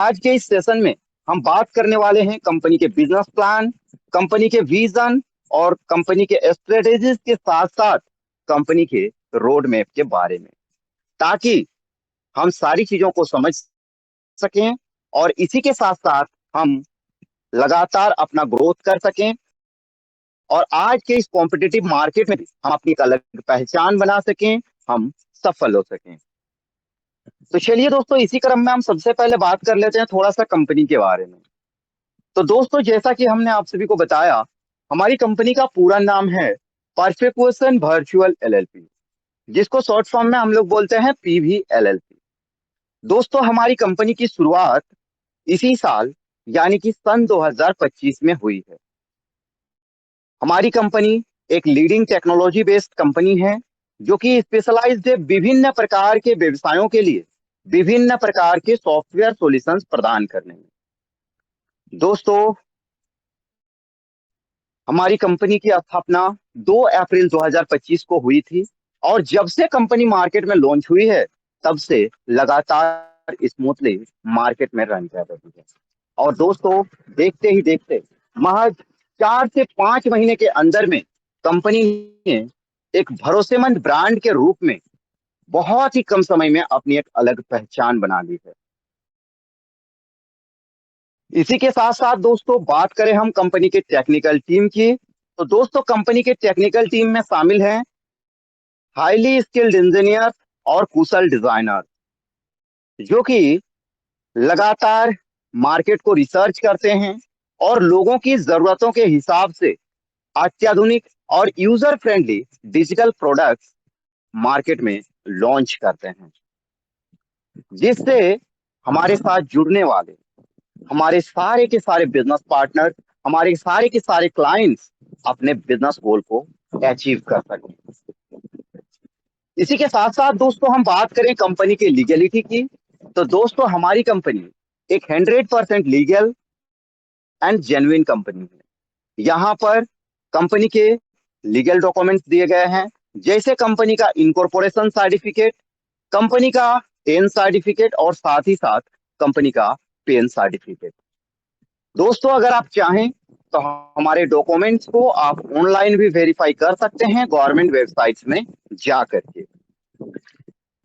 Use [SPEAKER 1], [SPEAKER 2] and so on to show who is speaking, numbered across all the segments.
[SPEAKER 1] आज के इस सेशन में हम बात करने वाले हैं कंपनी के बिजनेस प्लान, कंपनी के विजन और कंपनी के स्ट्रेटेजीज के साथ साथ कंपनी के रोड मैप के बारे में, ताकि हम सारी चीजों को समझ सकें और इसी के साथ साथ हम लगातार अपना ग्रोथ कर सकें और आज के इस कॉम्पिटिटिव मार्केट में भी हम अपनी एक अलग पहचान बना सकें, हम सफल हो सकें। तो चलिए दोस्तों, इसी क्रम में हम सबसे पहले बात कर लेते हैं थोड़ा सा कंपनी के बारे में। तो दोस्तों, जैसा कि हमने आप सभी को बताया, हमारी कंपनी का पूरा नाम है परफेक्वेशन वर्चुअल एलएलपी, जिसको शॉर्ट फॉर्म में हम लोग बोलते हैं पीवी एलएलपी। दोस्तों, हमारी कंपनी की शुरुआत इसी साल यानी कि सन 2025 में हुई है। हमारी कंपनी एक लीडिंग टेक्नोलॉजी बेस्ड कंपनी है जो कि स्पेशलाइज्ड है विभिन्न प्रकार के व्यवसायों के लिए विभिन्न प्रकार के सॉफ्टवेयर सॉल्यूशंस प्रदान करने में। दोस्तों, हमारी कंपनी की स्थापना 2 अप्रैल 2025 को हुई थी और जब से कंपनी मार्केट में लॉन्च हुई है तब से लगातार स्मूथली मार्केट में रन कर रही है। और दोस्तों, देखते ही देखते महज 4 से 5 महीने के अंदर में कंपनी ने एक भरोसेमंद ब्रांड के रूप में बहुत ही कम समय में अपनी एक अलग पहचान बना ली है। इसी के साथ साथ दोस्तों, बात करें हम कंपनी के टेक्निकल टीम की, तो दोस्तों कंपनी के टेक्निकल टीम में शामिल हैं हाईली स्किल्ड इंजीनियर और कुशल डिजाइनर, जो कि लगातार मार्केट को रिसर्च करते हैं और लोगों की जरूरतों के हिसाब से अत्याधुनिक और user friendly digital products market में लॉन्च करते हैं, जिससे हमारे साथ जुड़ने वाले हमारे सारे के सारे बिजनेस पार्टनर, हमारे सारे के सारे क्लाइंट्स अपने बिजनेस गोल को अचीव कर सकें। इसी के साथ साथ दोस्तों, हम बात करें कंपनी के लीगलिटी की, तो दोस्तों हमारी कंपनी एक 100% लीगल एंड जेन्युइन कंपनी है। यहाँ पर कंपनी के लीगल डॉक्यूमेंट्स दिए गए हैं, जैसे कंपनी का इनकॉर्पोरेशन सर्टिफिकेट, कंपनी का टेन सर्टिफिकेट और साथ ही साथ कंपनी का पेन सर्टिफिकेट। दोस्तों, अगर आप चाहें तो हमारे डॉक्यूमेंट्स को आप ऑनलाइन भी वेरीफाई कर सकते हैं गवर्नमेंट वेबसाइट्स में जा करके।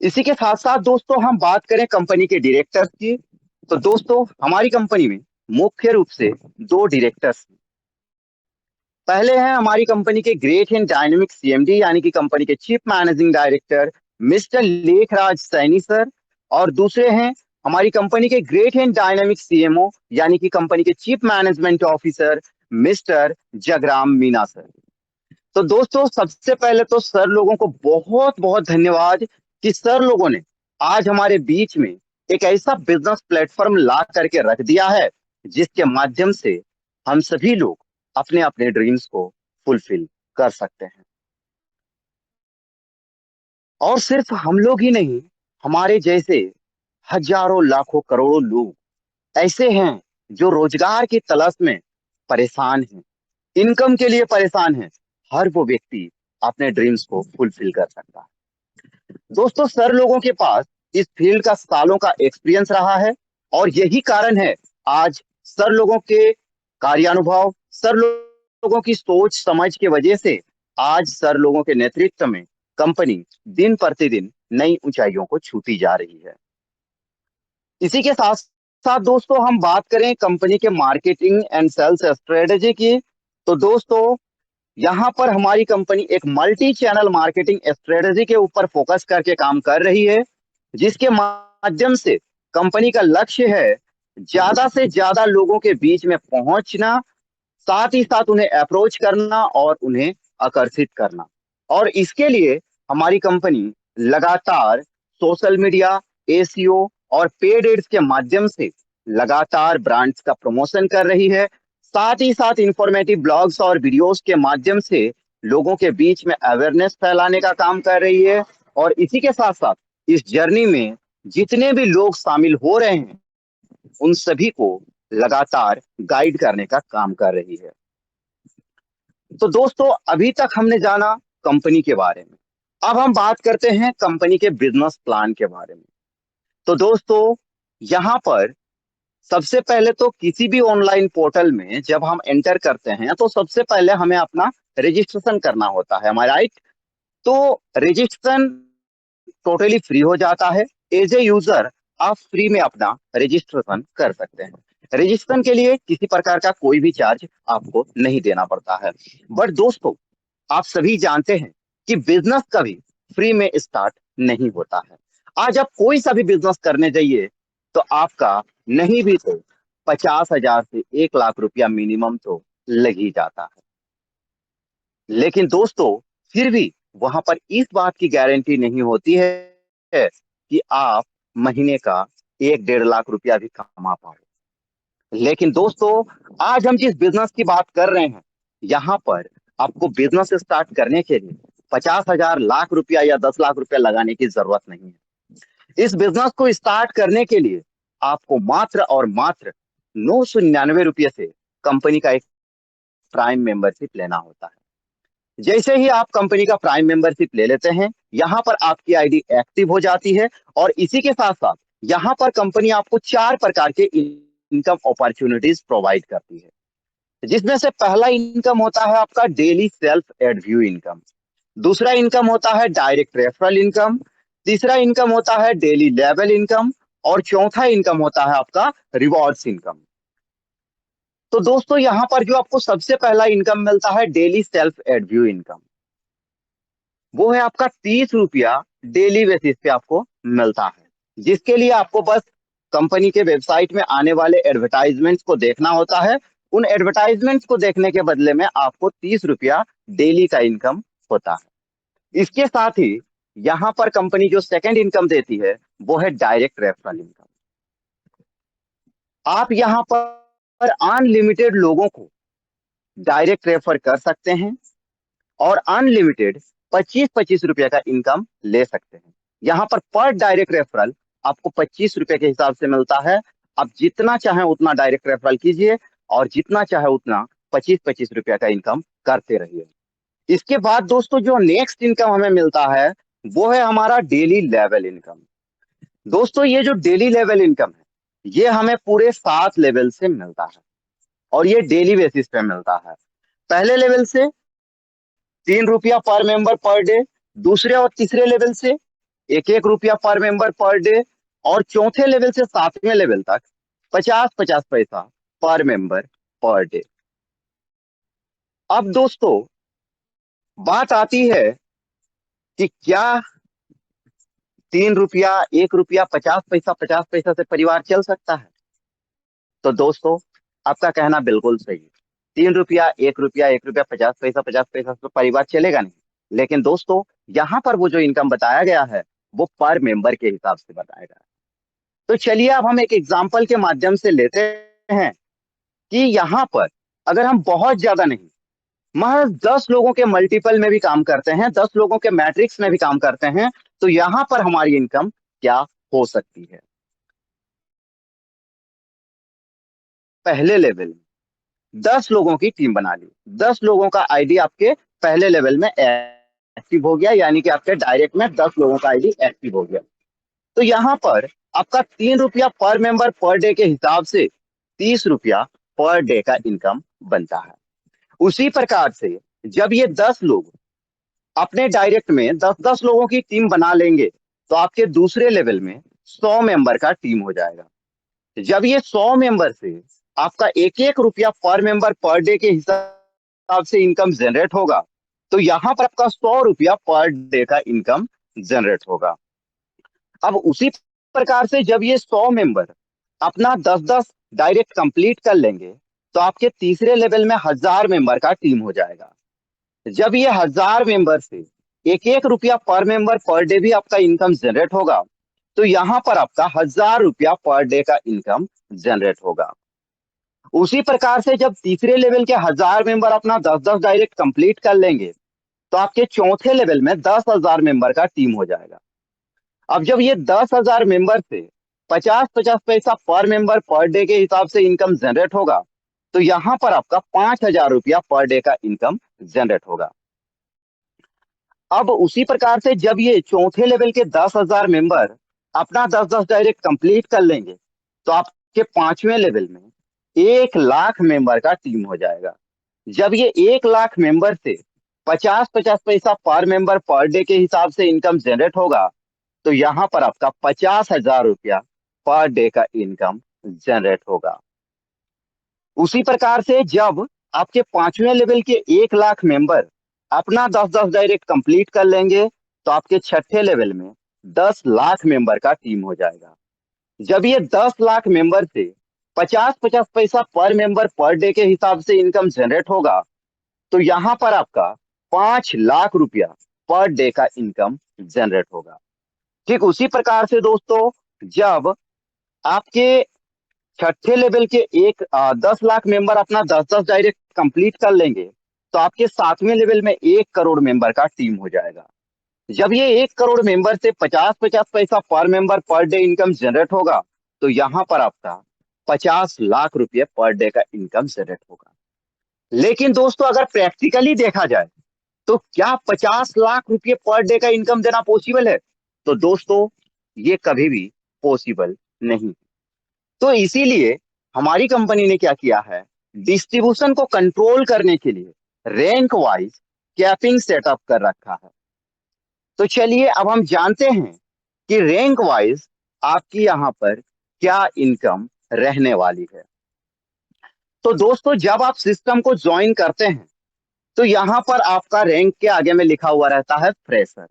[SPEAKER 1] इसी के साथ साथ दोस्तों, हम बात करें कंपनी के डायरेक्टर्स की, तो दोस्तों हमारी कंपनी में मुख्य रूप से 2 डायरेक्टर्स हैं। पहले हैं हमारी कंपनी के ग्रेट एंड डायनेमिक सीएमडी यानी कि कंपनी के chief managing director mister Lekhraj Saini sir, और दूसरे हैं हमारी कंपनी के ग्रेट एंड डायनेमिक सीएमओ यानी कि कंपनी के chief management officer mister Jagram Meena sir. तो दोस्तों, सबसे पहले तो सर लोगों को बहुत बहुत धन्यवाद कि सर लोगों ने आज हमारे बीच में एक ऐसा बिजनेस प्लेटफॉर्म ला करके रख दिया है जिसके माध्यम से हम सभी लोग अपने अपने ड्रीम्स को फुलफिल कर सकते हैं। और सिर्फ हम लोग ही नहीं, हमारे जैसे हजारों लाखों करोड़ों लोग ऐसे हैं जो रोजगार की तलाश में परेशान हैं, इनकम के लिए परेशान हैं। हर वो व्यक्ति अपने ड्रीम्स को फुलफिल कर सकता है। दोस्तों, सर लोगों के पास इस फील्ड का सालों का एक्सपीरियंस रहा है और यही कारण है आज सर लोगों के कार्यानुभव, सर लोगों की सोच समझ के वजह से आज सर लोगों के नेतृत्व में कंपनी दिन प्रतिदिन नई ऊंचाइयों को छूती जा रही है। इसी के साथ साथ दोस्तों, हम बात करें कंपनी के मार्केटिंग एंड सेल्स स्ट्रेटेजी की, तो दोस्तों यहाँ पर हमारी कंपनी एक मल्टी चैनल मार्केटिंग स्ट्रेटेजी के ऊपर फोकस करके काम कर रही है, जिसके माध्यम से कंपनी का लक्ष्य है ज्यादा से ज्यादा लोगों के बीच में पहुंचना, साथ ही साथ उन्हें अप्रोच करना और उन्हें आकर्षित करना। और इसके लिए हमारी कंपनी लगातार सोशल मीडिया, एसीओ और पेड एड्स के माध्यम से लगातार ब्रांड्स का प्रमोशन कर रही है। साथ ही साथ इंफॉर्मेटिव ब्लॉग्स और वीडियोस के माध्यम से लोगों के बीच में अवेयरनेस फैलाने का काम कर रही है। और इसी के साथ साथ इस जर्नी में जितने भी लोग शामिल हो रहे हैं उन सभी को लगातार गाइड करने का काम कर रही है। तो दोस्तों, अभी तक हमने जाना कंपनी के बारे में, अब हम बात करते हैं कंपनी के बिजनेस प्लान के बारे में। तो दोस्तों, यहाँ पर सबसे पहले तो किसी भी ऑनलाइन पोर्टल में जब हम एंटर करते हैं तो सबसे पहले हमें अपना रजिस्ट्रेशन करना होता है, हमारा राइट। तो रजिस्ट्रेशन टोटली फ्री हो जाता है। एज ए यूजर आप फ्री में अपना रजिस्ट्रेशन कर सकते हैं। रजिस्ट्रेशन के लिए किसी प्रकार का कोई भी चार्ज आपको नहीं देना पड़ता है। बट दोस्तों, आप सभी जानते हैं कि बिजनेस कभी फ्री में स्टार्ट नहीं होता है। आज आप कोई सा भी बिजनेस करने जाइए तो आपका नहीं भी तो 50,000 से 1 लाख रुपया मिनिमम तो लग ही जाता है। लेकिन दोस्तों, फिर भी वहां पर इस बात की गारंटी नहीं होती है कि आप महीने का 1-1.5 लाख रुपया भी कमा पाओ। लेकिन दोस्तों, आज हम जिस बिजनेस की बात कर रहे हैं, यहाँ पर आपको बिजनेस स्टार्ट करने के लिए 50,000 लाख रुपया या 10 लाख रुपया लगाने की जरूरत नहीं है। इस बिजनेस को स्टार्ट करने के लिए आपको मात्र और मात्र 999 रुपये से कंपनी का एक प्राइम मेंबरशिप लेना होता है। जैसे ही आप कंपनी का प्राइम मेंबरशिप ले लेते हैं, यहाँ पर आपकी आईडी एक्टिव हो जाती है। और इसी के साथ साथ यहाँ पर कंपनी आपको 4 प्रकार के इनकम अपॉर्चुनिटीज प्रोवाइड करती है, जिसमें से पहला इनकम होता है आपका डेली सेल्फ एडव्यू इनकम। दूसरा इनकम होता है डायरेक्ट रेफरल इनकम। तीसरा इनकम होता है डेली लेवल इनकम। और चौथा इनकम होता है आपका रिवॉर्ड्स इनकम। तो दोस्तों, यहाँ पर जो आपको सबसे पहला इनकम मिलता है डेली सेल्फ एडव्यू इनकम, वो है आपका 30 रुपया डेली बेसिस पे आपको मिलता है, जिसके लिए आपको बस कंपनी के वेबसाइट में आने वाले एडवर्टाइजमेंट्स को देखना होता है। उन एडवर्टाइजमेंट्स को देखने के बदले में आपको 30 रुपया डेली का इनकम होता है। इसके साथ ही यहाँ पर कंपनी जो सेकंड इनकम देती है वो है डायरेक्ट रेफरल इनकम। आप यहाँ पर अनलिमिटेड लोगों को डायरेक्ट रेफर कर सकते हैं और अनलिमिटेड 25-25 रुपए का इनकम ले सकते हैं। यहाँ पर डायरेक्ट रेफरल आपको 25 रुपए के हिसाब से मिलता है। आप जितना चाहें उतना डायरेक्ट रेफरल कीजिए और जितना चाहे उतना 25-25 रुपया का इनकम करते रहिए। इसके बाद दोस्तों, जो नेक्स्ट इनकम हमें मिलता है वो है हमारा डेली लेवल इनकम। दोस्तों, ये जो डेली लेवल इनकम है, ये हमें पूरे 7 लेवल से मिलता है और ये डेली बेसिस पे मिलता है। पहले लेवल से 3 रुपया पर मेंबर पर डे। दूसरे और तीसरे लेवल से 1-1 रुपया पर मेंबर पर डे। और चौथे लेवल से 7वें लेवल तक 50-50 पैसा पर मेंबर पर डे। अब दोस्तों, बात आती है कि क्या 3 रुपया, 1 रुपया, 50 पैसा से परिवार चल सकता है? तो दोस्तों, आपका कहना बिल्कुल सही है। 3 रुपया, 1 रुपया, 1 रुपया 50 पैसा से तो परिवार चलेगा नहीं। लेकिन दोस्तों, यहाँ पर वो जो इनकम बताया गया है वो पर मेंबर के हिसाब से बताया गया है। तो चलिए अब हम एक एग्जाम्पल के माध्यम से लेते हैं कि यहाँ पर अगर हम बहुत ज्यादा नहीं, महज 10 लोगों के मल्टीपल में भी काम करते हैं, 10 लोगों के मैट्रिक्स में भी काम करते हैं, तो यहाँ पर हमारी इनकम क्या हो सकती है। पहले लेवल में 10 लोगों की टीम बना ली, 10 लोगों का आईडी आपके पहले लेवल में एक्टिव हो गया, यानी कि आपके डायरेक्ट में 10 लोगों का आईडी एक्टिव हो गया। तो यहाँ पर आपका 3 रुपया पर मेंबर पर डे के हिसाब से 30 रुपया पर डे का इनकम बनता है। उसी प्रकार से जब ये 10 लोग अपने डायरेक्ट में 10-10 लोगों की टीम बना लेंगे तो आपके दूसरे लेवल में 100 मेंबर का टीम हो जाएगा। जब ये 100 मेंबर से आपका 1-1 रुपया पर मेंबर पर डे के हिसाब से इनकम जनरेट होगा, तो यहाँ पर आपका 100 रुपया पर डे का इनकम जनरेट होगा। अब उसी प्रकार से जब ये 100 मेंबर अपना 10-10 डायरेक्ट कंप्लीट कर लेंगे तो आपके तीसरे लेवल में 1000 मेंबर का टीम हो जाएगा। जब ये 1000 मेंबर से 1-1 रुपया पर मेंबर पर डे भी आपका इनकम जनरेट होगा, तो यहाँ पर आपका 1000 रुपया पर डे का इनकम जनरेट होगा। उसी प्रकार से जब तीसरे लेवल के 1000 मेंबर अपना 10-10 डायरेक्ट कंप्लीट कर लेंगे तो आपके चौथे लेवल में 10,000 मेंबर का टीम हो जाएगा। अब जब ये 10,000 मेंबर से 50-50 पैसा पर मेंबर पर डे के हिसाब से इनकम जनरेट होगा, तो यहाँ पर आपका 5,000 रुपया पर डे का इनकम जनरेट होगा। अब उसी प्रकार से जब ये चौथे लेवल के 10,000 मेंबर अपना 10-10 डायरेक्ट कंप्लीट कर लेंगे तो आप आपके 5वें लेवल में 1 लाख मेंबर का टीम हो जाएगा। जब ये 1 लाख मेंबर से 50-50 पैसा पर मेंबर पर डे के हिसाब से इनकम जनरेट होगा, तो यहाँ पर आपका 50,000 रुपया पर डे का इनकम जनरेट होगा। उसी प्रकार से जब आपके 5वें लेवल के 1 लाख मेंबर अपना 10-10 डायरेक्ट कंप्लीट कर लेंगे, तो आपके 6ठे लेवल में 10 लाख मेंबर का टीम हो जाएगा। जब ये 10 लाख मेंबर से 50-50 पैसा पर मेंबर पर डे के हिसाब से इनकम जनरेट होगा, तो यहाँ पर आपका 5 लाख रुपया पर डे का इनकम जनरेट होगा। ठीक उसी प्रकार से दोस्तों, जब आपके 6ठे लेवल के 10 लाख मेंबर अपना 10-10 डायरेक्ट कंप्लीट कर लेंगे, तो आपके 7वें लेवल में 1 करोड़ मेंबर का टीम हो जाएगा। जब ये 1 करोड़ मेंबर से 50-50 पैसा पर member per day income generate होगा, तो यहाँ पर आपका 50 लाख रुपये पर डे का इनकम जनरेट होगा। लेकिन दोस्तों, अगर प्रैक्टिकली देखा जाए तो क्या 50 लाख रुपये पर डे का इनकम देना पॉसिबल है? तो दोस्तों, ये कभी भी पॉसिबल नहीं। तो इसीलिए हमारी कंपनी ने क्या किया है, डिस्ट्रीब्यूशन को कंट्रोल करने के लिए रैंक वाइज कैपिंग सेटअप कर रखा है। तो चलिए अब हम जानते हैं कि रैंक वाइज आपकी यहाँ पर क्या इनकम रहने वाली है। तो दोस्तों, जब आप सिस्टम को ज्वाइन करते हैं, तो यहाँ पर आपका रैंक के आगे में लिखा हुआ रहता है फ्रेशर।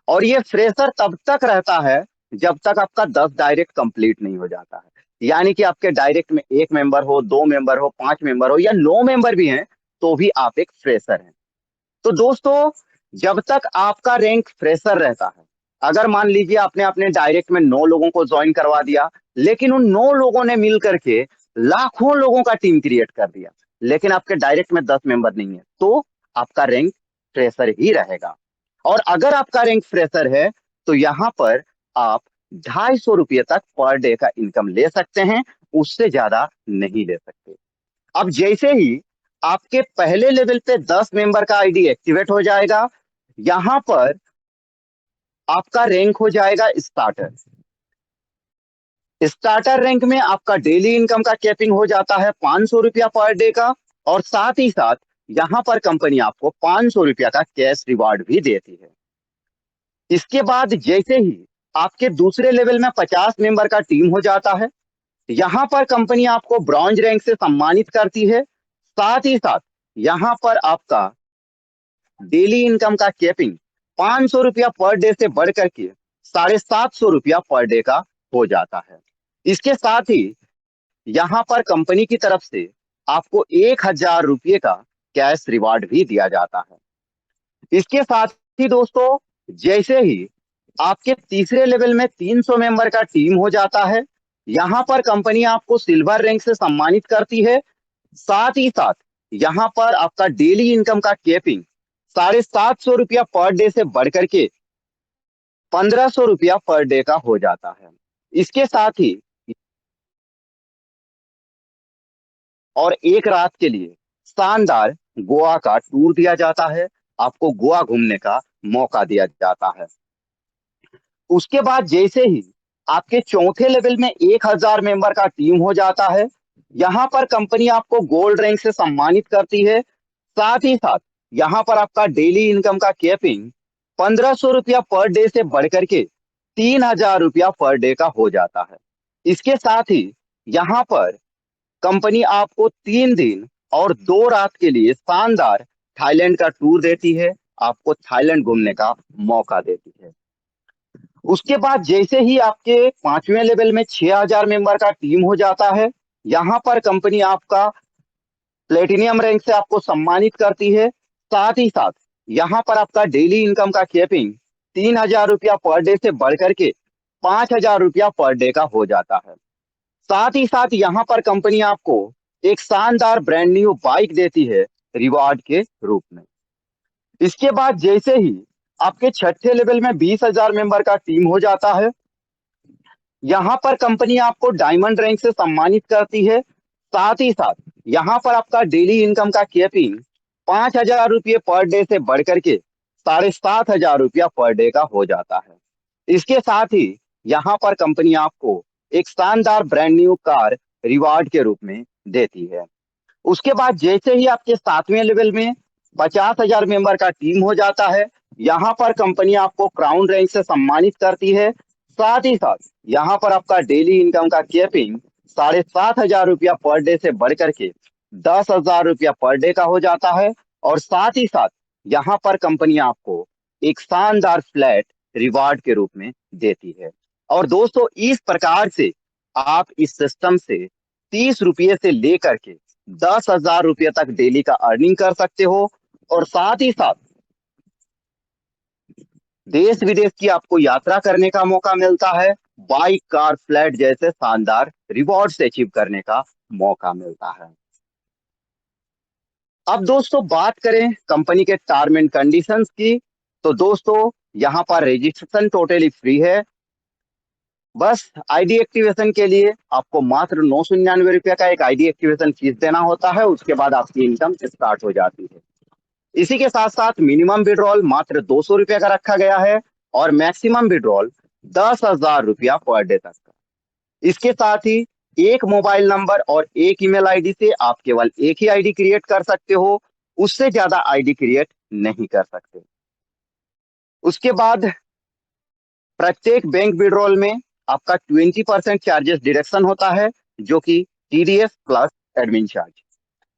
[SPEAKER 1] और ये फ्रेशर तब तक रहता है जब तक आपका 10 डायरेक्ट कंप्लीट नहीं हो जाता है। यानी कि आपके डायरेक्ट में 1 मेंबर हो, 2 मेंबर हो, 5 मेंबर हो या 9 मेंबर भी हैं, तो भी आप एक फ्रेशर हैं। तो दोस्तों, जब तक आपका रैंक फ्रेशर रहता है, अगर मान लीजिए आपने अपने डायरेक्ट में 9 लोगों को ज्वाइन करवा दिया, लेकिन उन 9 लोगों ने मिल करके लाखों लोगों का टीम क्रिएट कर दिया, लेकिन आपके डायरेक्ट में 10 मेंबर नहीं है, तो आपका रैंक फ्रेशर ही रहेगा। और अगर आपका रैंक फ्रेशर है, तो यहाँ पर आप 250 रुपये तक पर डे का इनकम ले सकते हैं, उससे ज्यादा नहीं ले सकते। अब जैसे ही आपके पहले लेवल पे 10 मेंबर का आईडी एक्टिवेट हो जाएगा, यहां पर आपका रैंक हो जाएगा स्टार्टर। स्टार्टर रैंक में आपका डेली इनकम का कैपिंग हो जाता है 500 रुपया पर डे का, और साथ ही साथ यहां पर कंपनी आपको 500 रुपया का कैश रिवार्ड भी देती है। इसके बाद जैसे ही आपके दूसरे लेवल में 50 मेंबर का टीम हो जाता है, यहां पर कंपनी आपको ब्रॉन्ज रैंक से सम्मानित करती है। साथ ही साथ यहां पर आपका डेली इनकम का कैपिंग 500 रुपया पर डे से बढ़ करके 750 रुपया पर डे का हो जाता है। इसके साथ ही यहाँ पर कंपनी की तरफ से आपको 1,000 रुपये का कैश रिवार्ड भी दिया जाता है। इसके साथ ही दोस्तों, जैसे ही आपके तीसरे लेवल में 300 मेंबर का टीम हो जाता है, यहाँ पर कंपनी आपको सिल्वर रैंक से सम्मानित करती है। साथ ही साथ यहाँ पर आपका डेली इनकम का कैपिंग 750 रुपया पर डे से बढ़ करके 1,500 रुपया पर डे का हो जाता है। इसके साथ ही और एक रात के लिए शानदार गोवा का टूर दिया जाता है, आपको गोवा घूमने का मौका दिया जाता है। उसके बाद जैसे ही आपके चौथे लेवल में 1,000 मेंबर का टीम हो जाता है, यहाँ पर कंपनी आपको गोल्ड रैंक से सम्मानित करती है। साथ ही साथ यहाँ पर आपका डेली इनकम का कैपिंग 1,500 रुपया पर डे से बढ़ करके 3,000 रुपया पर डे का हो जाता है। इसके साथ ही यहाँ पर कंपनी आपको 3 दिन और 2 रात के लिए शानदार थाईलैंड का टूर देती है, आपको थाईलैंड घूमने का मौका देती है। उसके बाद जैसे ही आपके 5वें लेवल में 6,000 मेंबर का टीम हो जाता है, यहाँ पर कंपनी आपका प्लेटिनियम रैंक से आपको सम्मानित करती है। साथ ही साथ यहाँ पर आपका डेली इनकम का कैपिंग 3,000 रुपया पर डे से बढ़ करके 5,000 रुपया पर डे का हो जाता है। साथ ही साथ यहाँ पर कंपनी आपको एक शानदार ब्रांड न्यू बाइक देती है रिवार्ड के रूप में। इसके बाद जैसे ही आपके छठे लेवल में 20,000 मेंबर का टीम हो जाता है, यहाँ पर कंपनी आपको डायमंड रैंक से सम्मानित करती है। साथ ही साथ यहाँ पर आपका डेली इनकम का कैपिंग 5,000 रुपये पर डे से बढ़ करके 7,500 रुपया पर डे का हो जाता है। इसके साथ ही यहाँ पर कंपनी आपको एक शानदार ब्रांड न्यू कार रिवार्ड के रूप में देती है। उसके बाद जैसे ही आपके 7वें लेवल में 50,000 मेंबर का टीम हो जाता है, यहाँ पर कंपनी आपको क्राउन रैंक से सम्मानित करती है। साथ ही साथ यहाँ पर आपका डेली इनकम का कैपिंग 7,500 रुपया पर डे से बढ़ करके 10,000 रुपया पर डे का हो जाता है। और साथ ही साथ यहाँ पर कंपनी आपको एक शानदार फ्लैट रिवार्ड के रूप में देती है। और दोस्तों, इस प्रकार से आप इस सिस्टम से 30 रुपये से लेकर के 10,000 रुपये तक डेली का अर्निंग कर सकते हो। और साथ ही साथ देश विदेश की आपको यात्रा करने का मौका मिलता है। बाइक, कार, फ्लैट जैसे शानदार रिवॉर्ड से अचीव करने का मौका मिलता है। अब दोस्तों बात करें कंपनी के टर्म एंड कंडीशंस की, तो दोस्तों यहाँ पर रजिस्ट्रेशन टोटली फ्री है। बस आईडी एक्टिवेशन के लिए आपको मात्र 999 रुपये का एक आईडी एक्टिवेशन फीस देना होता है। उसके बाद आपकी इनकम स्टार्ट हो जाती है। इसी के साथ साथ मिनिमम विड्रॉल मात्र 200 रुपये का रखा गया है और मैक्सिमम विड्रॉल 10,000 रुपया पर डे तक का। इसके साथ ही एक मोबाइल नंबर और एक ईमेल आईडी से आप केवल एक ही आईडी क्रिएट कर सकते हो, उससे ज्यादा आईडी क्रिएट नहीं कर सकते। उसके बाद प्रत्येक बैंक विड्रॉल में आपका 20% चार्जेस डिडक्शन होता है, जो कि टीडीएस प्लस एडमिन चार्ज।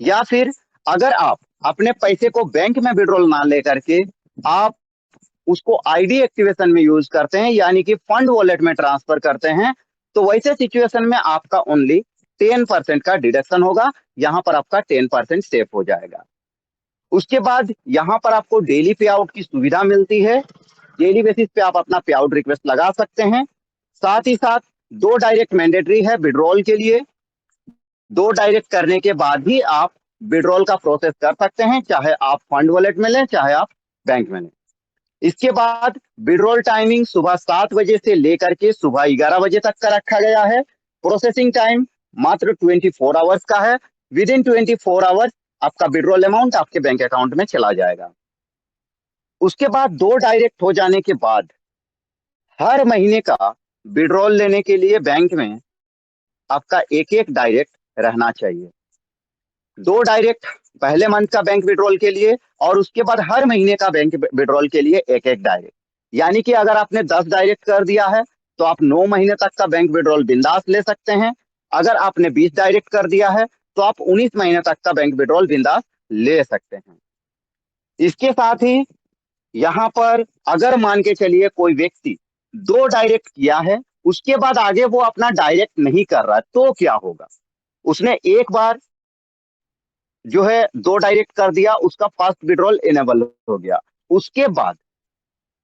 [SPEAKER 1] या फिर अगर आप अपने पैसे को बैंक में विड्रॉल ना लेकर के आप उसको आईडी एक्टिवेशन में यूज करते हैं, यानी कि फंड वॉलेट में ट्रांसफर करते हैं, तो वैसे सिचुएशन में आपका ओनली 10% का डिडक्शन होगा। यहाँ पर आपका 10% सेफ हो जाएगा। उसके बाद यहाँ पर आपको डेली पे आउट की सुविधा मिलती है। डेली बेसिस पे आप अपना पे आउट रिक्वेस्ट लगा सकते हैं। साथ ही साथ 2 डायरेक्ट मैंडेटरी है विड्रॉल के लिए। 2 डायरेक्ट करने के बाद ही आप विड्रॉल का प्रोसेस कर सकते हैं, चाहे आप फंड वॉलेट में लें चाहे आप बैंक में लें। इसके बाद विड्रॉल टाइमिंग सुबह 7 बजे से लेकर के सुबह 11 बजे तक का रखा गया है। प्रोसेसिंग टाइम मात्र 24 आवर्स का है। विद इन 24 आवर्स आपका विड्रॉल अमाउंट आपके बैंक अकाउंट में चला जाएगा। उसके बाद 2 डायरेक्ट हो जाने के बाद हर महीने का विड्रॉल लेने के लिए बैंक में आपका एक एक डायरेक्ट रहना चाहिए। 2 डायरेक्ट पहले मंथ का बैंक विड्रॉल के लिए और उसके बाद हर महीने का बैंक विड्रॉल के लिए एक एक डायरेक्ट। यानी कि अगर आपने 10 डायरेक्ट कर दिया है तो आप 9 महीने तक का बैंक विड्रॉल बिंदास ले सकते हैं। अगर आपने 20 डायरेक्ट कर दिया है तो आप 19 महीने तक का बैंक विड्रॉल बिंदास ले सकते हैं। इसके साथ ही यहाँ पर अगर मान के चलिए कोई व्यक्ति 2 डायरेक्ट किया है, उसके बाद आगे वो अपना डायरेक्ट नहीं कर रहा है, तो क्या होगा? उसने एक बार जो है 2 डायरेक्ट कर दिया, उसका फर्स्ट विड्रॉल इनेबल हो गया। उसके बाद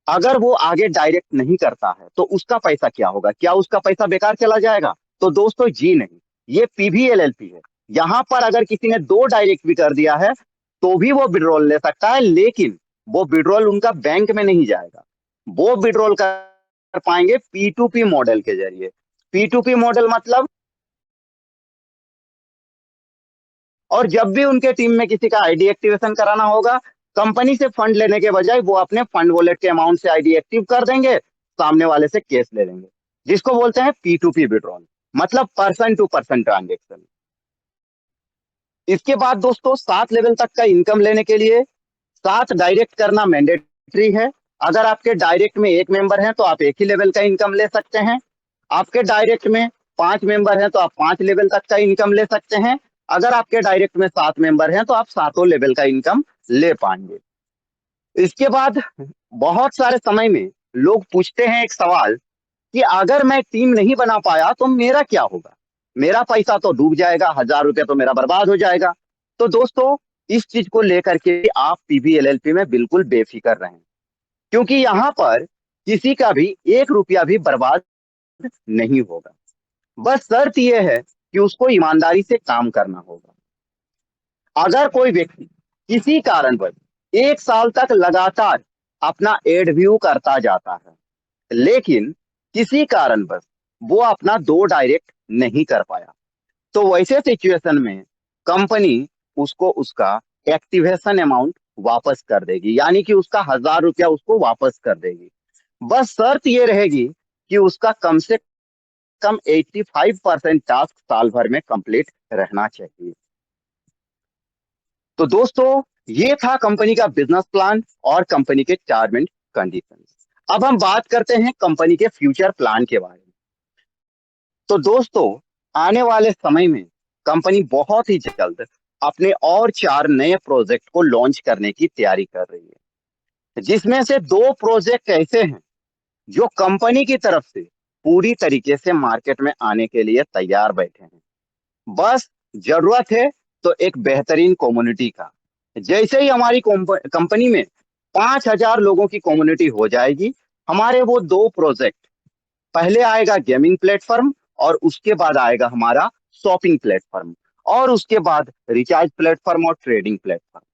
[SPEAKER 1] अगर वो आगे डायरेक्ट नहीं करता है तो उसका पैसा क्या होगा? क्या उसका पैसा बेकार चला जाएगा? तो दोस्तों जी नहीं, ये पीवीएलएलपी है। यहाँ पर अगर किसी ने 2 डायरेक्ट भी कर दिया है तो भी वो विड्रॉल ले सकता है, लेकिन वो विड्रॉल उनका बैंक में नहीं जाएगा। वो विड्रॉल कर पाएंगे P2P मॉडल के जरिए। P2P मॉडल मतलब, और जब भी उनके टीम में किसी का आईडी एक्टिवेशन कराना होगा, कंपनी से फंड लेने के बजाय वो अपने फंड वॉलेट के अमाउंट से आईडी एक्टिव कर देंगे, सामने वाले से कैश ले लेंगे, जिसको बोलते हैं P2P विड्रॉल, मतलब पर्सन टू पर्सन ट्रांजेक्शन। इसके बाद दोस्तों 7 लेवल तक का इनकम लेने के लिए 7 डायरेक्ट करना मैंडेटरी है। अगर आपके डायरेक्ट में 1 मेंबर है तो आप एक ही लेवल का इनकम ले सकते हैं। आपके डायरेक्ट में 5 मेंबर हैं तो आप 5 लेवल तक का इनकम ले सकते हैं। अगर आपके डायरेक्ट में 7 मेंबर हैं तो आप 7 लेवल का इनकम ले पाएंगे। इसके बाद बहुत सारे समय में लोग पूछते हैं एक सवाल कि अगर मैं टीम नहीं बना पाया तो मेरा क्या होगा? मेरा पैसा तो डूब जाएगा, 1,000 रुपया तो मेरा बर्बाद हो जाएगा। तो दोस्तों इस चीज को लेकर के आप पीवीएलएलपी में बिल्कुल बेफिक्र रहें, क्योंकि यहाँ पर किसी का भी 1 रुपया भी बर्बाद नहीं होगा। बस शर्त यह है कि उसको ईमानदारी से काम करना होगा। अगर कोई व्यक्ति किसी कारणवश 1 साल तक लगातार अपना एड व्यू करता जाता है, लेकिन किसी कारणवश वो अपना 2 डायरेक्ट नहीं कर पाया, तो वैसे सिचुएशन में कंपनी उसको उसका एक्टिवेशन अमाउंट वापस कर देगी, यानी कि उसका 1,000 रुपया उसको वापस कर देगी। बस शर्त ये रहेगी कि उसका कम से कम 85% टास्क साल भर में कंप्लीट रहना चाहिए। तो दोस्तों, ये था कंपनी का बिजनेस प्लान और कंपनी के टर्म एंड कंडीशन। अब हम बात करते हैं कंपनी के फ्यूचर प्लान के बारे में। तो दोस्तों, आने वाले समय में कंपनी बहुत ही जल्द अपने और 4 नए प्रोजेक्ट को लॉन्च करने की तैयारी कर रही है, जिसमें से 2 प्रोजेक्ट ऐसे हैं जो कंपनी की तरफ से पूरी तरीके से मार्केट में आने के लिए तैयार बैठे हैं। बस जरूरत है तो एक बेहतरीन कम्युनिटी का। जैसे ही हमारी कंपनी में 5,000 लोगों की कम्युनिटी हो जाएगी, हमारे वो 2 प्रोजेक्ट, पहले आएगा गेमिंग प्लेटफॉर्म और उसके बाद आएगा हमारा शॉपिंग प्लेटफॉर्म, और उसके बाद रिचार्ज प्लेटफॉर्म और ट्रेडिंग प्लेटफॉर्म।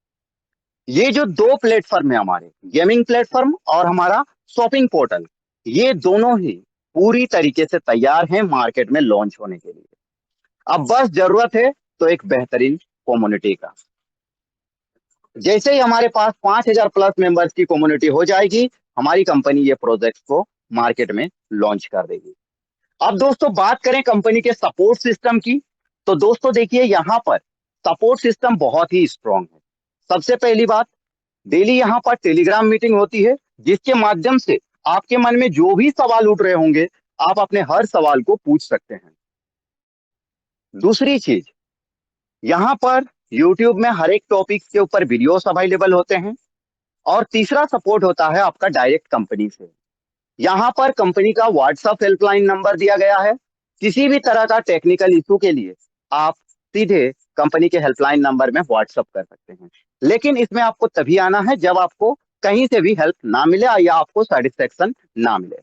[SPEAKER 1] ये जो 2 प्लेटफॉर्म है हमारे, गेमिंग प्लेटफॉर्म और हमारा शॉपिंग पोर्टल, ये दोनों ही पूरी तरीके से तैयार हैं मार्केट में लॉन्च होने के लिए। अब बस जरूरत है तो एक बेहतरीन कम्युनिटी का। जैसे ही हमारे पास 5,000 प्लस मेंबर्स की कम्युनिटी हो जाएगी, हमारी कंपनी ये प्रोजेक्ट को मार्केट में लॉन्च कर देगी। अब दोस्तों, बात करें कंपनी के सपोर्ट सिस्टम की, तो दोस्तों देखिए, यहाँ पर सपोर्ट सिस्टम बहुत ही स्ट्रांग है। सबसे पहली बात, डेली यहाँ पर टेलीग्राम मीटिंग होती है, जिसके माध्यम से आपके मन में जो भी सवाल उठ रहे होंगे, आप अपने हर सवाल को पूछ सकते हैं। दूसरी चीज, यहाँ पर यूट्यूब में हर एक टॉपिक के ऊपर वीडियोस अवेलेबल होते हैं। और तीसरा सपोर्ट होता है आपका डायरेक्ट कंपनी से। यहाँ पर कंपनी का व्हाट्सएप हेल्पलाइन नंबर दिया गया है। किसी भी तरह का टेक्निकल इशू के लिए आप सीधे कंपनी के हेल्पलाइन नंबर में व्हाट्सएप कर सकते हैं। लेकिन इसमें आपको तभी आना है जब आपको कहीं से भी हेल्प ना मिले या आपको सेटिस्फेक्शन ना मिले।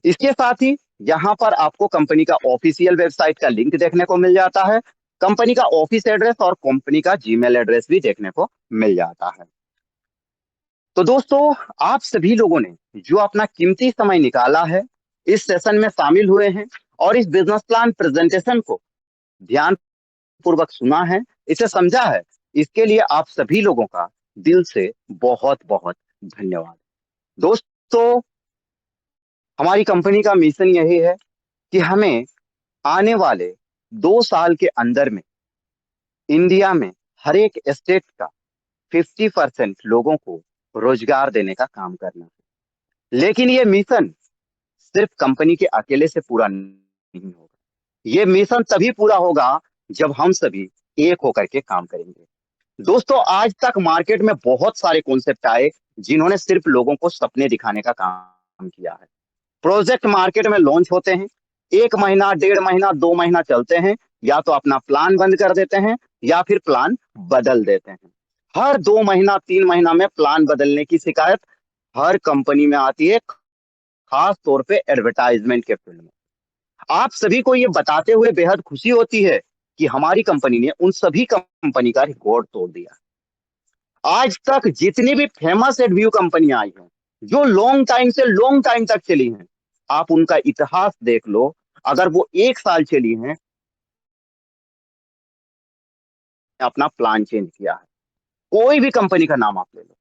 [SPEAKER 1] इसके साथ ही यहाँ पर आपको कंपनी का ऑफिशियल वेबसाइट का लिंक देखने को मिल जाता है, कंपनी का ऑफिस एड्रेस और कंपनी का जीमेल एड्रेस भी देखने को मिल जाता है। तो दोस्तों, आप सभी लोगों ने जो अपना कीमती समय निकाला है, इस सेशन में शामिल हुए हैं और इस बिजनेस प्लान प्रेजेंटेशन को ध्यान पूर्वक सुना है, इसे समझा है, इसके लिए आप सभी लोगों का दिल से बहुत बहुत धन्यवाद। दोस्तों, हमारी कंपनी का मिशन यही है कि हमें आने वाले 2 साल के अंदर में इंडिया में हर एक स्टेट का 50% लोगों को रोजगार देने का काम करना है। लेकिन ये मिशन सिर्फ कंपनी के अकेले से पूरा नहीं होगा। ये मिशन तभी पूरा होगा जब हम सभी एक होकर के काम करेंगे। दोस्तों, आज तक मार्केट में बहुत सारे कॉन्सेप्ट आए जिन्होंने सिर्फ लोगों को सपने दिखाने का काम किया है। प्रोजेक्ट मार्केट में लॉन्च होते हैं, 1 महीना, 1.5 महीना, 2 महीना चलते हैं, या तो अपना प्लान बंद कर देते हैं या फिर प्लान बदल देते हैं। हर 2 महीना, 3 महीना में प्लान बदलने की शिकायत हर कंपनी में आती है, खास तौर पे एडवर्टाइजमेंट के फील्ड में। आप सभी को ये बताते हुए बेहद खुशी होती है कि हमारी कंपनी ने उन सभी कंपनी का रिकॉर्ड तोड़ दिया। आज तक जितनी भी फेमस एडव्यू कंपनियां आई हैं, जो लॉन्ग टाइम तक चली हैं, आप उनका इतिहास देख लो। अगर वो 1 साल चली हैं, अपना प्लान चेंज किया है। कोई भी कंपनी का नाम आप ले लो,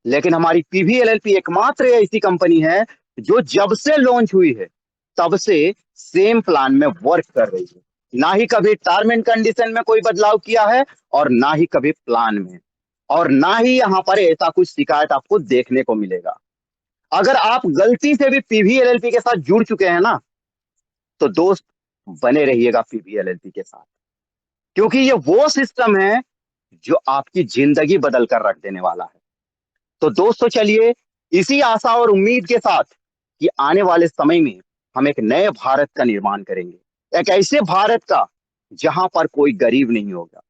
[SPEAKER 1] लेकिन हमारी पीवीएलएलपी एकमात्र ऐसी कंपनी है जो जब से लॉन्च हुई है तब से सेम प्लान में वर्क कर रही है। ना ही कभी टर्म एंड कंडीशन में कोई बदलाव किया है, और ना ही कभी प्लान में, और ना ही यहाँ पर ऐसा कुछ शिकायत आपको देखने को मिलेगा। अगर आप गलती से भी पीवीएलएलपी के साथ जुड़ चुके हैं ना, तो दोस्त, बने रहिएगा पीवीएलएलपी के साथ, क्योंकि ये वो सिस्टम है जो आपकी जिंदगी बदल कर रख देने वाला है। तो दोस्तों, चलिए इसी आशा और उम्मीद के साथ कि आने वाले समय में हम एक नए भारत का निर्माण करेंगे, एक ऐसे भारत का जहां पर कोई गरीब नहीं होगा,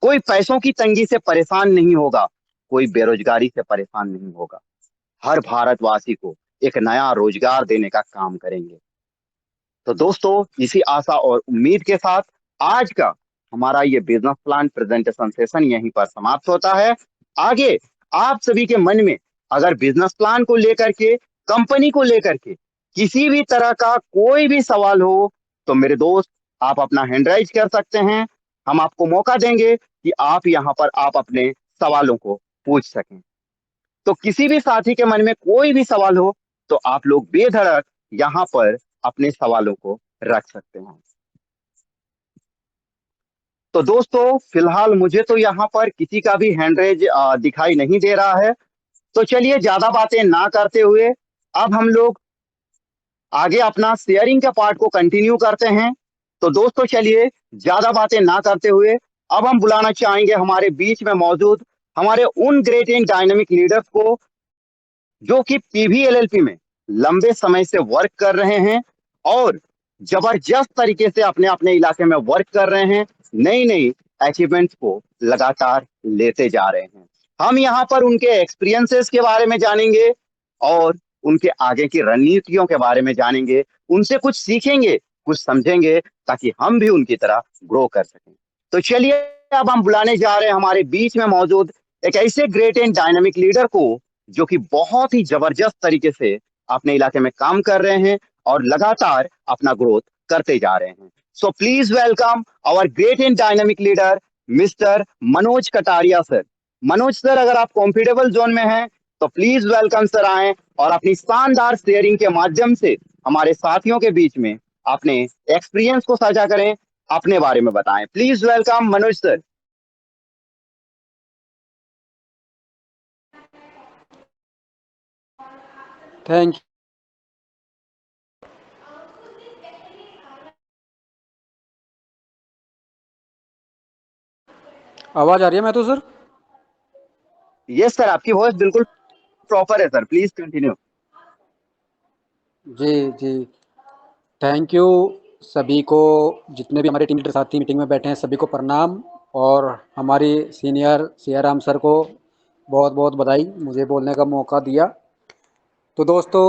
[SPEAKER 1] कोई पैसों की तंगी से परेशान नहीं होगा, कोई बेरोजगारी से परेशान नहीं होगा। हर भारतवासी को एक नया रोजगार देने का काम करेंगे। तो दोस्तों, इसी आशा और उम्मीद के साथ आज का हमारा ये बिजनेस प्लान प्रेजेंटेशन सेशन यहीं पर समाप्त होता है। आगे आप सभी के मन में अगर बिजनेस प्लान को लेकर के, कंपनी को लेकर के किसी भी तरह का कोई भी सवाल हो, तो मेरे दोस्त, आप अपना हैंड राइज कर सकते हैं। हम आपको मौका देंगे कि आप यहाँ पर आप अपने सवालों को पूछ सकें। तो किसी भी साथी के मन में कोई भी सवाल हो, तो आप लोग बेधड़क यहाँ पर अपने सवालों को रख सकते हैं। तो दोस्तों फिलहाल मुझे तो यहाँ पर किसी का भी हैंड रेज दिखाई नहीं दे रहा है। तो चलिए ज्यादा बातें ना करते हुए अब हम लोग आगे अपना शेयरिंग के पार्ट को कंटिन्यू करते हैं। तो दोस्तों चलिए ज्यादा बातें ना करते हुए अब हम बुलाना चाहेंगे हमारे बीच में मौजूद हमारे उन ग्रेट एंड डायनेमिक लीडर्स को जो कि पीवीएलएलपी में लंबे समय से वर्क कर रहे हैं और जबरदस्त तरीके से अपने अपने इलाके में वर्क कर रहे हैं, नई नई अचीवमेंट्स को लगातार लेते जा रहे हैं। हम यहाँ पर उनके एक्सपीरियंसेस के बारे में जानेंगे और उनके आगे की रणनीतियों के बारे में जानेंगे, उनसे कुछ सीखेंगे, कुछ समझेंगे, ताकि हम भी उनकी तरह ग्रो कर सकें। तो चलिए अब हम बुलाने जा रहे हैं हमारे बीच में मौजूद एक ऐसे ग्रेट एंड डायनेमिक लीडर को जो कि बहुत ही जबरदस्त तरीके से अपने इलाके में काम कर रहे हैं और लगातार अपना ग्रोथ करते जा रहे हैं। So please welcome our great and dynamic leader mister Manoj Kataria sir. Manoj sir अगर आप कंफर्टेबल जोन में हैं तो प्लीज वेलकम सर आए और अपनी शानदार शेयरिंग के माध्यम से हमारे साथियों के बीच में अपने एक्सपीरियंस को साझा करें, अपने बारे में बताएं। Please welcome Manoj sir.
[SPEAKER 2] Thank आवाज़ आ रही है मैं तो सर।
[SPEAKER 1] यस सर, आपकी वॉइस बिल्कुल प्रॉपर है सर, प्लीज कंटिन्यू।
[SPEAKER 2] जी जी। थैंक यू सभी को, जितने भी हमारे टीम लीडर साथी मीटिंग में बैठे हैं सभी को प्रणाम। और हमारी सीनियर सियाराम सर को बहुत बहुत बधाई मुझे बोलने का मौका दिया। तो दोस्तों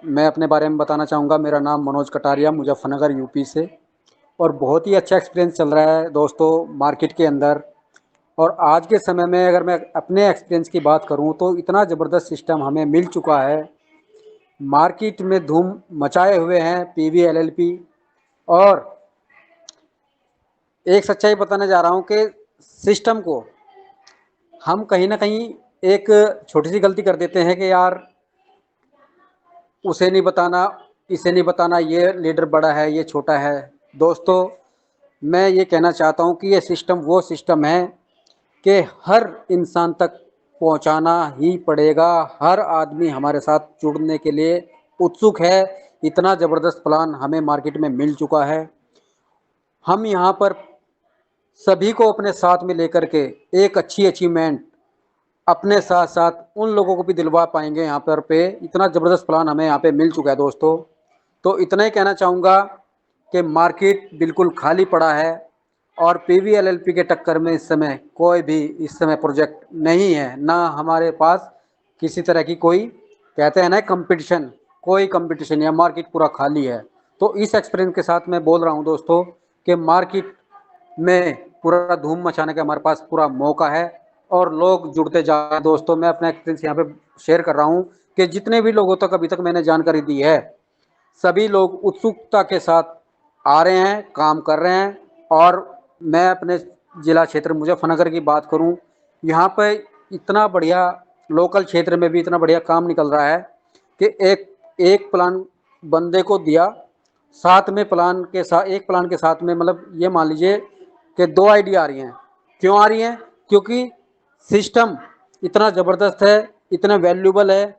[SPEAKER 2] मैं अपने बारे में बताना चाहूँगा। मेरा नाम मनोज कटारिया, मुजफ्फरनगर यूपी से। और बहुत ही अच्छा एक्सपीरियंस चल रहा है दोस्तों मार्केट के अंदर। और आज के समय में अगर मैं अपने एक्सपीरियंस की बात करूं तो इतना ज़बरदस्त सिस्टम हमें मिल चुका है, मार्केट में धूम मचाए हुए हैं पीवीएलएलपी। और एक सच्चाई बताने जा रहा हूं कि सिस्टम को हम कहीं ना कहीं एक छोटी सी गलती कर देते हैं कि यार उसे नहीं बताना, इसे नहीं बताना, ये लीडर बड़ा है ये छोटा है। दोस्तों मैं ये कहना चाहता हूं कि ये सिस्टम वो सिस्टम है कि हर इंसान तक पहुंचाना ही पड़ेगा। हर आदमी हमारे साथ जुड़ने के लिए उत्सुक है। इतना ज़बरदस्त प्लान हमें मार्केट में मिल चुका है। हम यहाँ पर सभी को अपने साथ में लेकर के एक अच्छी अचीवमेंट अपने साथ साथ उन लोगों को भी दिलवा पाएंगे। यहाँ पर पे इतना ज़बरदस्त प्लान हमें यहाँ पे मिल चुका है दोस्तों। तो इतना ही कहना चाहूँगा कि मार्केट बिल्कुल खाली पड़ा है और पीवीएलएलपी के टक्कर में इस समय कोई भी इस समय प्रोजेक्ट नहीं है, ना हमारे पास किसी तरह की कोई, कहते हैं ना कंपटीशन, कोई कंपटीशन या मार्केट पूरा खाली है। तो इस एक्सपीरियंस के साथ मैं बोल रहा हूँ दोस्तों कि मार्केट में पूरा धूम मचाने का हमारे पास पूरा मौका है और लोग जुड़ते जा रहे हैं। दोस्तों मैं अपना एक्सपीरियंस यहाँ पे शेयर कर रहा हूँ कि जितने भी लोगों तक अभी तक मैंने जानकारी दी है सभी लोग उत्सुकता के साथ आ रहे हैं, काम कर रहे हैं। और मैं अपने ज़िला क्षेत्र मुजफ्फरनगर की बात करूं, यहाँ पे इतना बढ़िया लोकल क्षेत्र में भी इतना बढ़िया काम निकल रहा है कि एक एक प्लान बंदे को दिया, साथ में प्लान के साथ, एक प्लान के साथ में मतलब ये मान लीजिए कि दो आइडिया आ रही हैं। क्यों आ रही हैं? क्योंकि सिस्टम इतना ज़बरदस्त है, इतना वैल्यूबल है।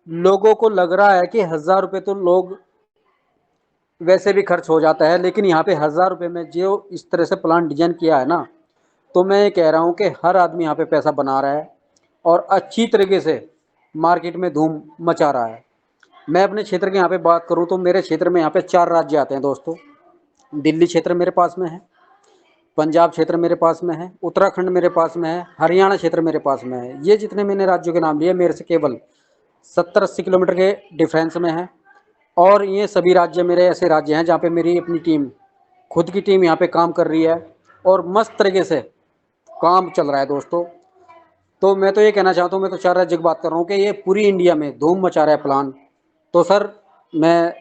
[SPEAKER 2] लोगों को लग रहा है कि 1000 रुपये तो लोग वैसे भी खर्च हो जाता है, लेकिन यहाँ पे 1000 रुपये में जो इस तरह से प्लान डिजाइन किया है ना, तो मैं ये कह रहा हूँ कि हर आदमी यहाँ पे पैसा बना रहा है और अच्छी तरीके से मार्केट में धूम मचा रहा है। मैं अपने क्षेत्र की यहाँ पे बात करूँ तो मेरे क्षेत्र में यहाँ पे 4 राज्य आते हैं दोस्तों। दिल्ली क्षेत्र मेरे पास में है, पंजाब क्षेत्र मेरे पास में है, उत्तराखंड मेरे पास में है, हरियाणा क्षेत्र मेरे पास में है। ये जितने मैंने राज्यों के नाम लिए मेरे से केवल 70-80 किलोमीटर के डिफरेंस में है। और ये सभी राज्य मेरे ऐसे राज्य हैं जहाँ पे मेरी अपनी टीम, खुद की टीम यहाँ पे काम कर रही है और मस्त तरीके से काम चल रहा है दोस्तों। तो मैं तो ये कहना चाहता हूँ, मैं तो 4 राज्य की बात कर रहा हूँ कि ये पूरी इंडिया में धूम मचा रहा है प्लान। तो सर मैं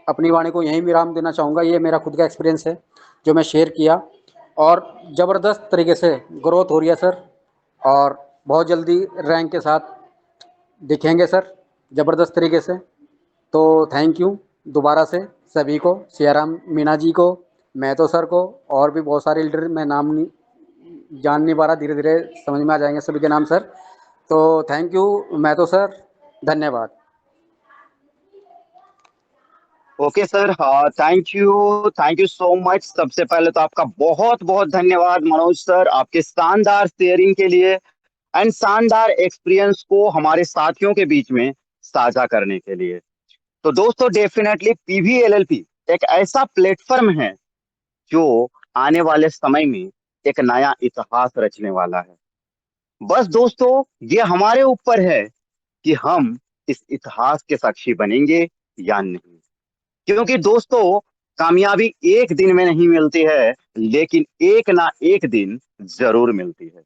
[SPEAKER 2] अपनी वाणी को यहीं विराम देना चाहूँगा। ये मेरा खुद का एक्सपीरियंस है जो मैं शेयर किया और ज़बरदस्त तरीके से ग्रोथ हो रही है सर। और बहुत जल्दी रैंक के साथ दिखेंगे सर ज़बरदस्त तरीके से। तो थैंक यू दोबारा से सभी को, सियाराम मीणा जी को, महतो सर को, और भी बहुत सारे लीडर, मैं नाम नहीं जान नहीं पा रहा, धीरे धीरे समझ में आ जाएंगे सभी के नाम सर। तो थैंक यू महतो सर, धन्यवाद।
[SPEAKER 1] ओके सर, हाँ, थैंक यू सो मच। सबसे पहले तो आपका बहुत बहुत धन्यवाद मनोज सर, आपके शानदार शेयरिंग के लिए एंड शानदार एक्सपीरियंस को हमारे साथियों के बीच में साझा करने के लिए। तो दोस्तों, डेफिनेटली पीवीएलएलपी एक ऐसा प्लेटफॉर्म है जो आने वाले समय में एक नया इतिहास रचने वाला है। बस दोस्तों, ये हमारे ऊपर है कि हम इस इतिहास के साक्षी बनेंगे या नहीं। क्योंकि दोस्तों, कामयाबी एक दिन में नहीं मिलती है, लेकिन एक ना एक दिन जरूर मिलती है।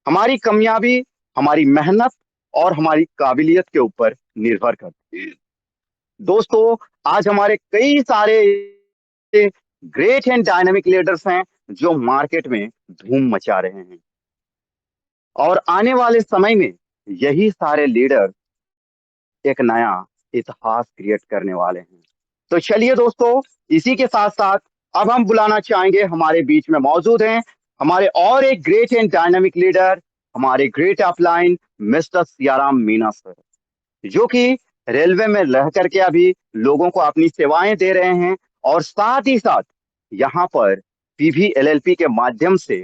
[SPEAKER 1] हमारी कामयाबी हमारी मेहनत और हमारी काबिलियत के ऊपर निर्भर करती है। दोस्तों, आज हमारे कई सारे ग्रेट एंड डायनामिक लीडर्स हैं जो मार्केट में धूम मचा रहे हैं, और आने वाले समय में यही सारे लीडर एक नया इतिहास क्रिएट करने वाले हैं। तो चलिए दोस्तों, इसी के साथ साथ अब हम बुलाना चाहेंगे, हमारे बीच में मौजूद हैं हमारे और एक ग्रेट एंड डायनामिक लीडर, हमारे great upline mister Siyaram Meena sir, जो कि रेलवे में रह करके अभी लोगों को अपनी सेवाएं दे रहे हैं, और साथ ही साथ यहाँ पर पीवीएलएलपी के माध्यम से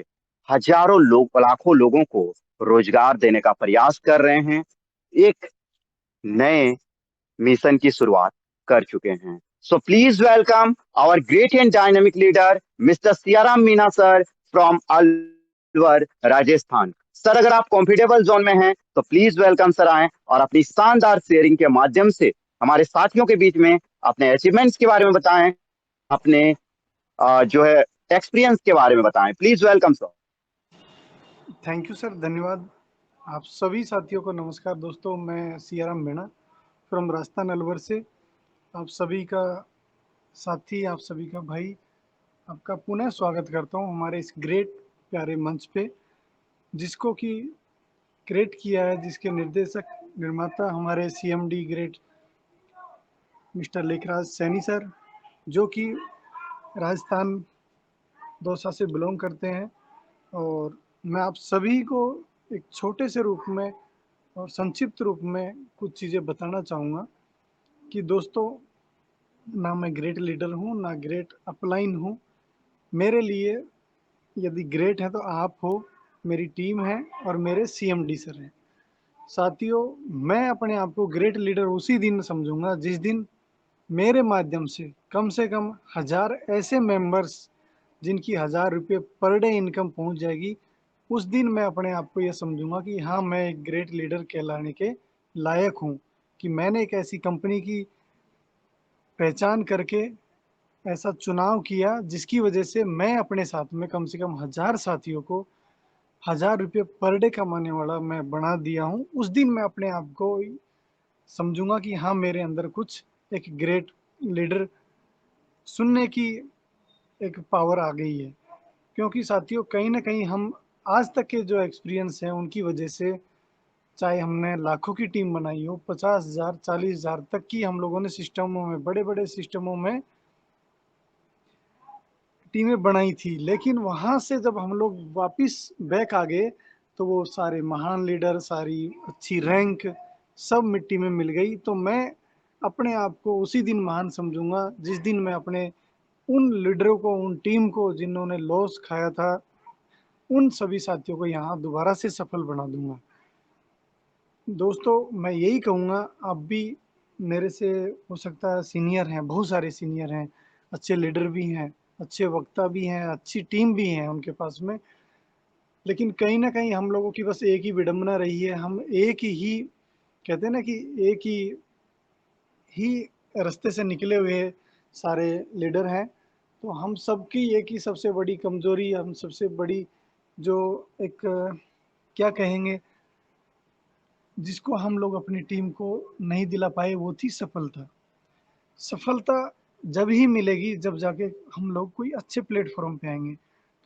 [SPEAKER 1] हजारों लोग, लाखों लोगों को रोजगार देने का प्रयास कर रहे हैं, एक नए मिशन की शुरुआत कर चुके हैं। So please welcome our great and dynamic leader mister Siyaram Meena sir from Alwar Rajasthan. Sir, अगर आप कंफर्टेबल जोन में हैं तो प्लीज वेलकम सर, आए और अपनी शानदार शेयरिंग के माध्यम से हमारे साथियों के बीच में अपने अचीवमेंट्स के बारे में बताएं, अपने जो है एक्सपीरियंस के बारे में बताएं। Please welcome sir.
[SPEAKER 3] Thank you sir, धन्यवाद। आप सभी साथियों को नमस्कार। दोस्तों, मैं सियाराम मीणा फ्रॉम राजस्थान अलवर से आप सभी का साथी, आप सभी का भाई, आपका पुनः स्वागत करता हूं हमारे इस ग्रेट प्यारे मंच पे, जिसको कि क्रिएट किया है, जिसके निर्देशक निर्माता हमारे CMD great mister Lekhraj Saini sir, जो कि राजस्थान दौसा से बिलोंग करते हैं। और मैं आप सभी को एक छोटे से रूप में और संक्षिप्त रूप में कुछ चीज़ें बताना चाहूँगा कि दोस्तों, ना मैं ग्रेट लीडर हूँ, ना ग्रेट अपलाइन हूँ। मेरे लिए यदि ग्रेट है तो आप हो, मेरी टीम है और मेरे सीएमडी सर हैं। साथियों, मैं अपने आप को ग्रेट लीडर उसी दिन समझूंगा जिस दिन मेरे माध्यम से कम 1000 ऐसे मेंबर्स जिनकी 1000 रुपये पर डे इनकम पहुंच जाएगी, उस दिन मैं अपने आप को यह समझूंगा कि हाँ, मैं एक ग्रेट लीडर कहलाने के लायक हूँ, कि मैंने एक ऐसी कंपनी की पहचान करके ऐसा चुनाव किया जिसकी वजह से मैं अपने साथ में कम से कम 1000 साथियों को 1000 रुपये पर डे कमाने वाला मैं बना दिया हूँ। उस दिन मैं अपने आप को समझूंगा कि हाँ, मेरे अंदर कुछ एक ग्रेट लीडर सुनने की एक पावर आ गई है। क्योंकि साथियों, कहीं ना कहीं हम आज तक के जो एक्सपीरियंस हैं उनकी वजह से, चाहे हमने लाखों की टीम बनाई हो, 50,000 40,000 तक की हम लोगों ने सिस्टमों में, बड़े बड़े सिस्टमों में टीमें बनाई थी, लेकिन वहां से जब हम लोग वापिस बैक आ गए तो वो सारे महान लीडर, सारी अच्छी रैंक सब मिट्टी में मिल गई। तो मैं अपने आप को उसी दिन महान समझूंगा जिस दिन मैं अपने उन लीडरों को, उन टीम को जिन्होंने लॉस खाया था, उन सभी साथियों को यहाँ दोबारा से सफल बना दूंगा। दोस्तों, मैं यही कहूँगा, आप भी मेरे से हो सकता है सीनियर हैं, बहुत सारे सीनियर हैं, अच्छे लीडर भी हैं, अच्छे वक्ता भी हैं, अच्छी टीम भी है उनके पास में, लेकिन कहीं ना कहीं हम लोगों की बस एक ही विडंबना रही है, हम एक ही कहते हैं ना कि एक ही रास्ते से निकले हुए सारे लीडर हैं। तो हम सबकी एक ही सबसे बड़ी कमजोरी, हम सबसे बड़ी जो एक क्या कहेंगे, जिसको हम लोग अपनी टीम को नहीं दिला पाए, वो थी सफलता। सफलता जब ही मिलेगी जब जाके हम लोग कोई अच्छे प्लेटफॉर्म पे आएंगे।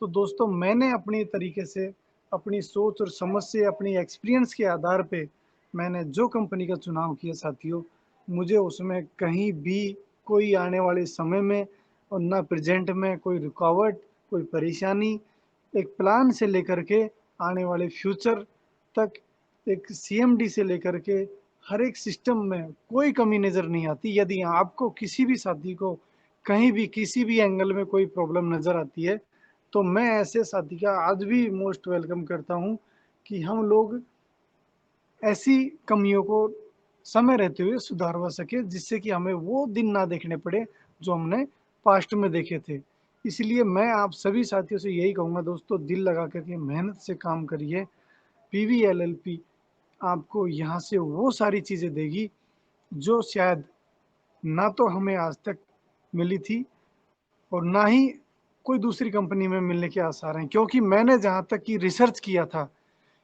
[SPEAKER 3] तो दोस्तों, मैंने अपनी तरीके से, अपनी सोच और समझ से, अपनी एक्सपीरियंस के आधार पे मैंने जो कंपनी का चुनाव किया साथियों, मुझे उसमें कहीं भी कोई आने वाले समय में और ना प्रेजेंट में कोई रुकावट, कोई परेशानी, एक प्लान से लेकर के आने वाले फ्यूचर तक, एक सीएमडी से लेकर के हर एक सिस्टम में कोई कमी नज़र नहीं आती। यदि आपको किसी भी साथी को कहीं भी किसी भी एंगल में कोई प्रॉब्लम नज़र आती है, तो मैं ऐसे साथी का आज भी मोस्ट वेलकम करता हूँ कि हम लोग ऐसी कमियों को समय रहते हुए सुधारवा सके, जिससे कि हमें वो दिन ना देखने पड़े जो हमने पास्ट में देखे थे। इसलिए मैं आप सभी साथियों से यही कहूँगा दोस्तों, दिल लगा करके मेहनत से काम करिए। पीवीएलएलपी आपको यहाँ से वो सारी चीज़ें देगी जो शायद ना तो हमें आज तक मिली थी और ना ही कोई दूसरी कंपनी में मिलने के आसार हैं। क्योंकि मैंने जहाँ तक कि रिसर्च किया था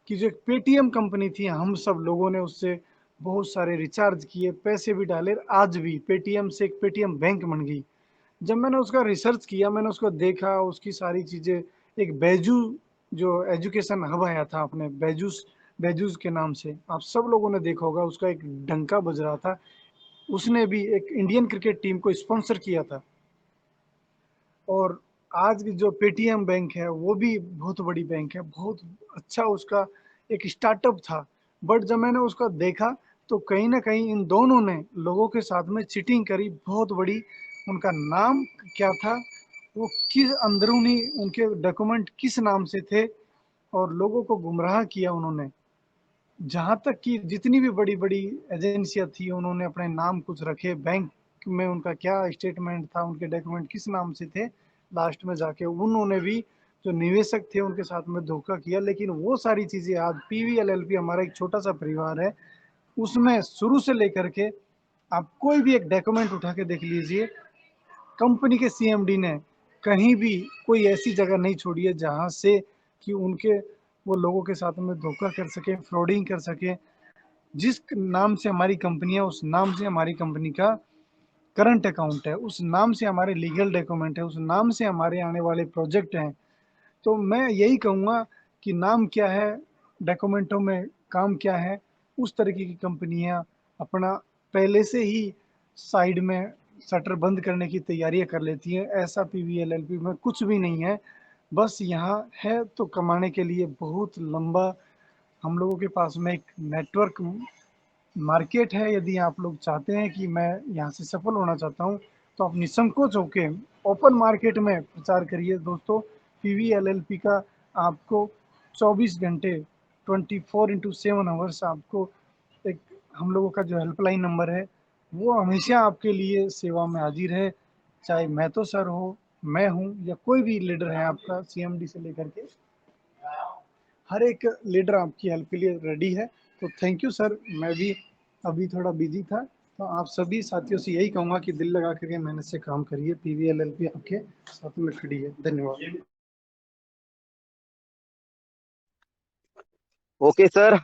[SPEAKER 3] कि जो एक पेटीएम कंपनी थी, हम सब लोगों ने उससे बहुत सारे रिचार्ज किए, पैसे भी डाले, आज भी पेटीएम से एक पेटीएम बैंक बन गई। जब मैंने उसका रिसर्च किया, मैंने उसको देखा, उसकी सारी चीज़ें, एक बैजू जो एजुकेशन हब आया था अपने बैजूस बैजूस के नाम से, आप सब लोगों ने देखा होगा, उसका एक डंका बज रहा था। उसने भी एक इंडियन क्रिकेट टीम को स्पॉन्सर किया था। और आज की जो पेटीएम बैंक है वो भी बहुत बड़ी बैंक है, बहुत अच्छा उसका एक स्टार्टअप था। बट जब मैंने उसका देखा तो कहीं ना कहीं इन दोनों ने लोगों के साथ में चीटिंग करी, बहुत बड़ी। उनका नाम क्या था, वो किस अंदरूनी उनके डॉक्यूमेंट किस नाम से थे, और लोगों को गुमराह किया उन्होंने। जहाँ तक कि जितनी भी बड़ी बड़ी एजेंसियां थी, उन्होंने अपने नाम कुछ रखे, बैंक में उनका क्या स्टेटमेंट था, उनके डॉक्यूमेंट किस नाम से थे, लास्ट में जाके उन्होंने भी जो निवेशक थे उनके साथ में धोखा किया। लेकिन वो सारी चीजें आज पीवीएलएलपी हमारा एक छोटा सा परिवार है, उसमें शुरू से लेकर के आप कोई भी एक डॉक्यूमेंट उठा के देख लीजिए, कंपनी के सीएमडी ने कहीं भी कोई ऐसी जगह नहीं छोड़ी है जहां से कि उनके वो लोगों के साथ में धोखा कर सके, फ्रॉडिंग कर सके। जिस नाम से हमारी कंपनी है, उस नाम से हमारी कंपनी का करंट अकाउंट है, उस नाम से हमारे लीगल डॉक्यूमेंट है, उस नाम से हमारे आने वाले प्रोजेक्ट हैं। तो मैं यही कहूँगा कि नाम क्या है, डॉक्यूमेंटों में काम क्या है, उस तरीके की कंपनियां अपना पहले से ही साइड में शटर बंद करने की तैयारियां कर लेती हैं। ऐसा पीवीएलएलपी में कुछ भी नहीं है। बस यहाँ है तो कमाने के लिए बहुत लंबा हम लोगों के पास में एक नेटवर्क मार्केट है। यदि आप लोग चाहते हैं कि मैं यहाँ से सफल होना चाहता हूँ, तो आप निसंकोच होके ओपन मार्केट में प्रचार करिए दोस्तों। पीवीएलएलपी का आपको 24 घंटे 24/7 आवर्स आपको एक, हम लोगों का जो हेल्पलाइन नंबर है वो हमेशा आपके लिए सेवा में हाजिर है। चाहे मैं तो सर हो, मैं हूँ, या कोई भी लीडर है आपका, सीएमडी से लेकर के हर एक लीडर आपकी हेल्प के लिए रेडी है। तो थैंक यू सर, मैं भी अभी थोड़ा बिजी था। तो आप सभी साथियों से यही कहूँगा कि दिल लगा करके मेहनत से काम करिए, पीवीएलएलपी आपके साथ में खड़ी है। धन्यवाद।
[SPEAKER 1] Okay sir,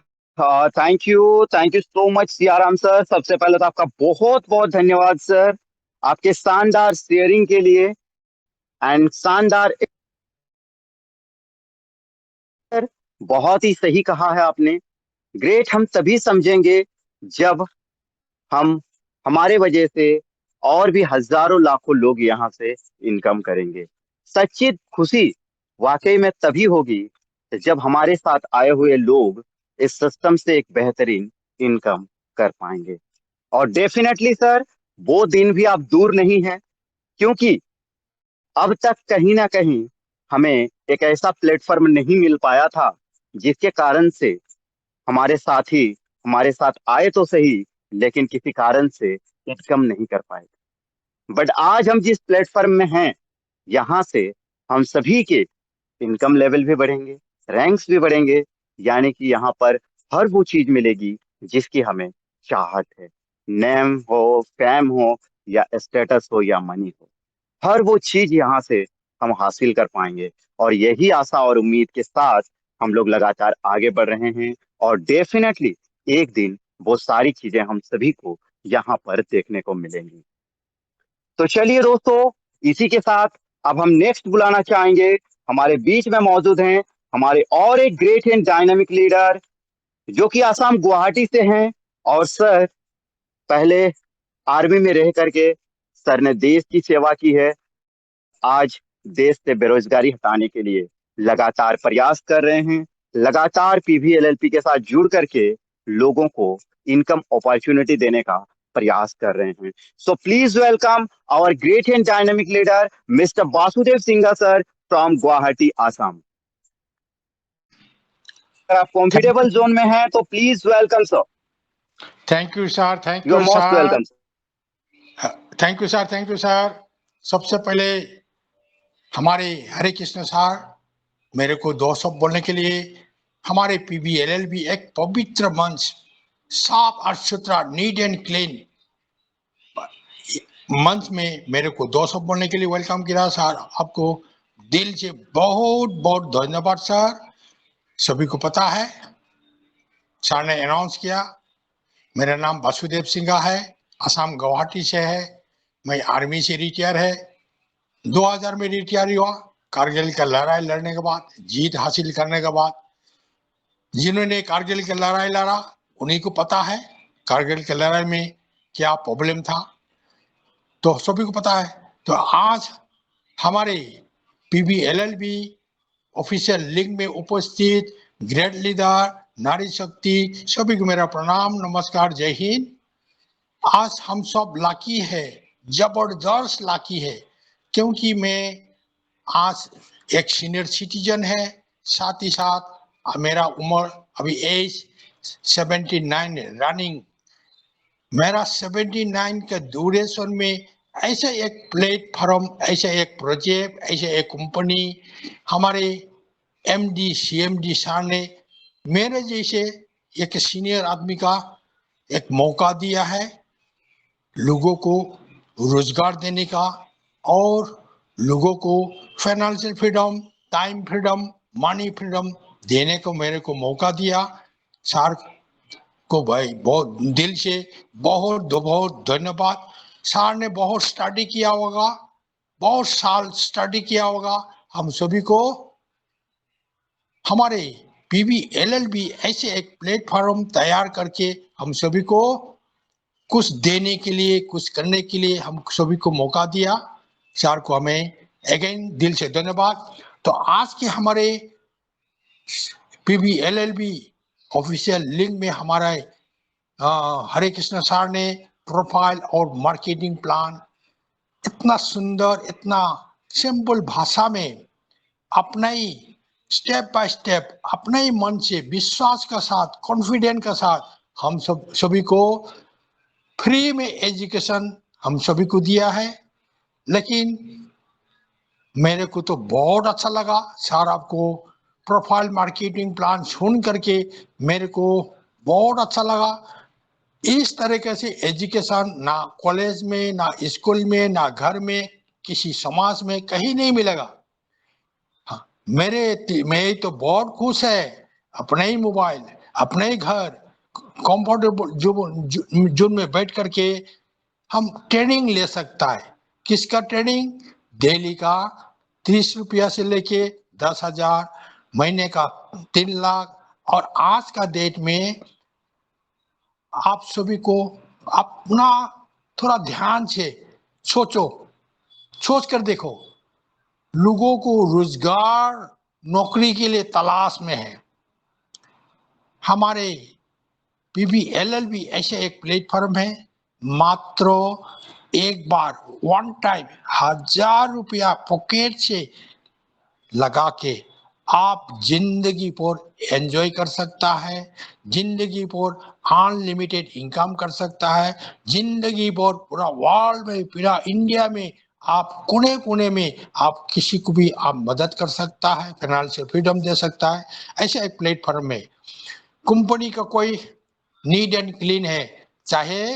[SPEAKER 1] thank you so much Siyaram sir. सबसे पहले तो आपका बहुत बहुत धन्यवाद सर, आपके शानदार शेयरिंग के लिए एंड शानदार। बहुत ही सही कहा है आपने। ग्रेट हम तभी समझेंगे जब हम हमारे वजह से और भी हजारों लाखों लोग यहाँ से इनकम करेंगे। सच्ची खुशी वाकई में तभी होगी जब हमारे साथ आए हुए लोग इस सिस्टम से एक बेहतरीन इनकम कर पाएंगे। और डेफिनेटली सर, वो दिन भी अब दूर नहीं है, क्योंकि अब तक कहीं ना कहीं हमें एक ऐसा प्लेटफॉर्म नहीं मिल पाया था जिसके कारण से हमारे साथी हमारे साथ आए तो सही, लेकिन किसी कारण से इनकम नहीं कर पाए। बट आज हम जिस प्लेटफॉर्म में हैं, यहाँ से हम सभी के इनकम लेवल भी बढ़ेंगे, रैंक्स भी बढ़ेंगे। यानी कि यहाँ पर हर वो चीज मिलेगी जिसकी हमें चाहत है। नेम हो, फेम हो, या स्टेटस हो, या मनी हो, हर वो चीज यहाँ से हम हासिल कर पाएंगे। और यही आशा और उम्मीद के साथ हम लोग लगातार आगे बढ़ रहे हैं। और डेफिनेटली एक दिन वो सारी चीजें हम सभी को यहाँ पर देखने को मिलेंगी। तो चलिए दोस्तों, इसी के साथ अब हम नेक्स्ट बुलाना चाहेंगे। हमारे बीच में मौजूद हैं हमारे और एक ग्रेट एंड डायनामिक लीडर, जो कि आसाम गुवाहाटी से हैं। और सर पहले आर्मी में रह करके सर ने देश की सेवा की है। आज देश से बेरोजगारी हटाने के लिए लगातार प्रयास कर रहे हैं। लगातार पीवीएलएलपी के साथ जुड़ करके लोगों को इनकम अपॉर्चुनिटी देने का प्रयास कर रहे हैं। So please welcome our great and dynamic leader mister Vasudev Singha sir from Guwahati Assam. अगर आप कंफर्टेबल जोन में हैं तो please welcome sir.
[SPEAKER 4] Thank you sir, thank
[SPEAKER 1] you are
[SPEAKER 4] you
[SPEAKER 1] most
[SPEAKER 4] sir,
[SPEAKER 1] welcome sir.
[SPEAKER 4] Thank you sir, thank you sir. सबसे पहले हमारे हरे Krishna sir मेरे को 200 बोलने के लिए, हमारे पीबीएलएलबी एक पवित्र मंच, साफ और सुथरा, नीट एंड क्लीन मंच में मेरे को 200 बोलने के लिए वेलकम किया सर। आपको दिल से बहुत बहुत धन्यवाद सर। सभी को पता है, सर ने अनाउंस किया, मेरा नाम वासुदेव सिंघा है, असम गुवाहाटी से है। मैं आर्मी से रिटायर है, 2000 में रिटायर हुआ। कारगिल का लड़ाई लड़ने के बाद, जीत हासिल करने के बाद, जिन्होंने कारगिल की लड़ाई लड़ा उन्हीं को पता है कारगिल की लड़ाई में क्या प्रॉब्लम था, तो सभी को पता है। तो आज हमारे पीबीएलएलबी ऑफिशियल लिंक में उपस्थित ग्रेट लीडर, नारी शक्ति, सभी को मेरा प्रणाम, नमस्कार, जय हिंद। आज हम सब लाकी है, जबरदस्त लाकी है, क्योंकि मैं आज एक सीनियर सिटीजन है, साथ ही साथ मेरा उम्र अभी एज 79 रनिंग। मेरा 79 के ड्यूरेशन में ऐसा एक प्लेटफॉर्म, ऐसा एक प्रोजेक्ट, ऐसा एक कंपनी हमारे एमडी सीएमडी सर ने मेरे जैसे एक सीनियर आदमी का एक मौका दिया है, लोगों को रोजगार देने का और लोगों को financial freedom, time freedom, money freedom देने को मेरे को मौका दिया। सर को भाई बहुत दिल से बहुत बहुत धन्यवाद। सर ने बहुत स्टडी किया होगा, बहुत साल स्टडी किया होगा। हम सभी को हमारे पीबीएलएलबी ऐसे एक प्लेटफॉर्म तैयार करके हम सभी को कुछ देने के लिए, कुछ करने के लिए हम सभी को मौका दिया। सर को हमें अगेन दिल से धन्यवाद। तो आज के हमारे पीबीएलएलबी ऑफिशियल लिंक में हमारा हरे कृष्ण सर ने प्रोफाइल और मार्केटिंग प्लान इतना सुंदर, इतना सिंपल भाषा में अपना ही स्टेप बाय स्टेप, अपने ही मन से विश्वास के साथ, कॉन्फिडेंस के साथ हम सब सभी को फ्री में एजुकेशन हम सभी को दिया है। लेकिन मेरे को तो बहुत अच्छा लगा सर, आपको प्रोफाइल मार्केटिंग प्लान सुन करके मेरे को बहुत अच्छा लगा। इस तरीके से एजुकेशन ना कॉलेज में, ना स्कूल में, ना घर में, किसी समाज में कहीं नहीं मिलेगा। हाँ, मैं तो बहुत खुश है, अपने ही मोबाइल, अपने ही घर, कंफर्टेबल जोन में बैठ करके हम ट्रेनिंग ले सकता है। किसका ट्रेनिंग? डेली का 30 रुपया से लेके 10,000, महीने का 3 लाख। और आज का डेट में आप सभी को अपना थोड़ा ध्यान से सोचो, सोच कर देखो, लोगों को रोजगार, नौकरी के लिए तलाश में है। हमारे पीबीएलएलबी ऐसे एक प्लेटफॉर्म है, मात्र एक बार वन टाइम 1000 रुपया पॉकेट से लगा के आप जिंदगी पर एंजॉय कर सकता है, जिंदगी पर अनलिमिटेड इनकम कर सकता है, जिंदगी पर पूरा वर्ल्ड में, पूरा इंडिया में, आप कोने कोने में आप किसी को भी आप मदद कर सकता है, फाइनेंशियल फ्रीडम दे सकता है। ऐसा एक प्लेटफॉर्म में कंपनी का कोई नीड एंड क्लीन है, चाहे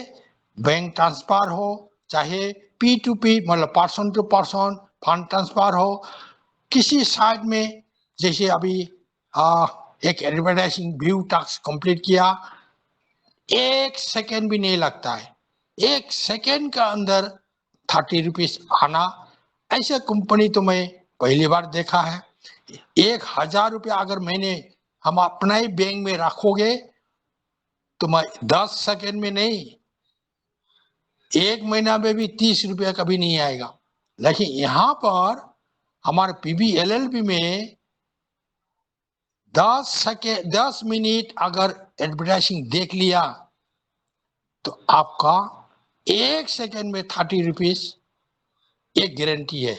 [SPEAKER 4] बैंक ट्रांसफर हो, चाहे P2P मतलब person to person fund transfer हो, किसी साइड में, जैसे अभी एक एडवर्टाइजिंग व्यू टास्क कंप्लीट किया, 1 सेकेंड भी नहीं लगता है, 1 सेकेंड का अंदर 30 रुपीज आना। ऐसे कंपनी तो मैं पहली बार देखा है। 1000 रुपया अगर मैंने हम अपना ही बैंक में रखोगे तो मैं 10 सेकेंड में नहीं, एक महीना में भी 30 रुपया कभी नहीं आएगा। लेकिन यहाँ पर हमारे PBLLB में 10 मिनट अगर एडवर्टाइजिंग देख लिया तो आपका 1 सेकेंड में 30 रुपीज एक गारंटी है।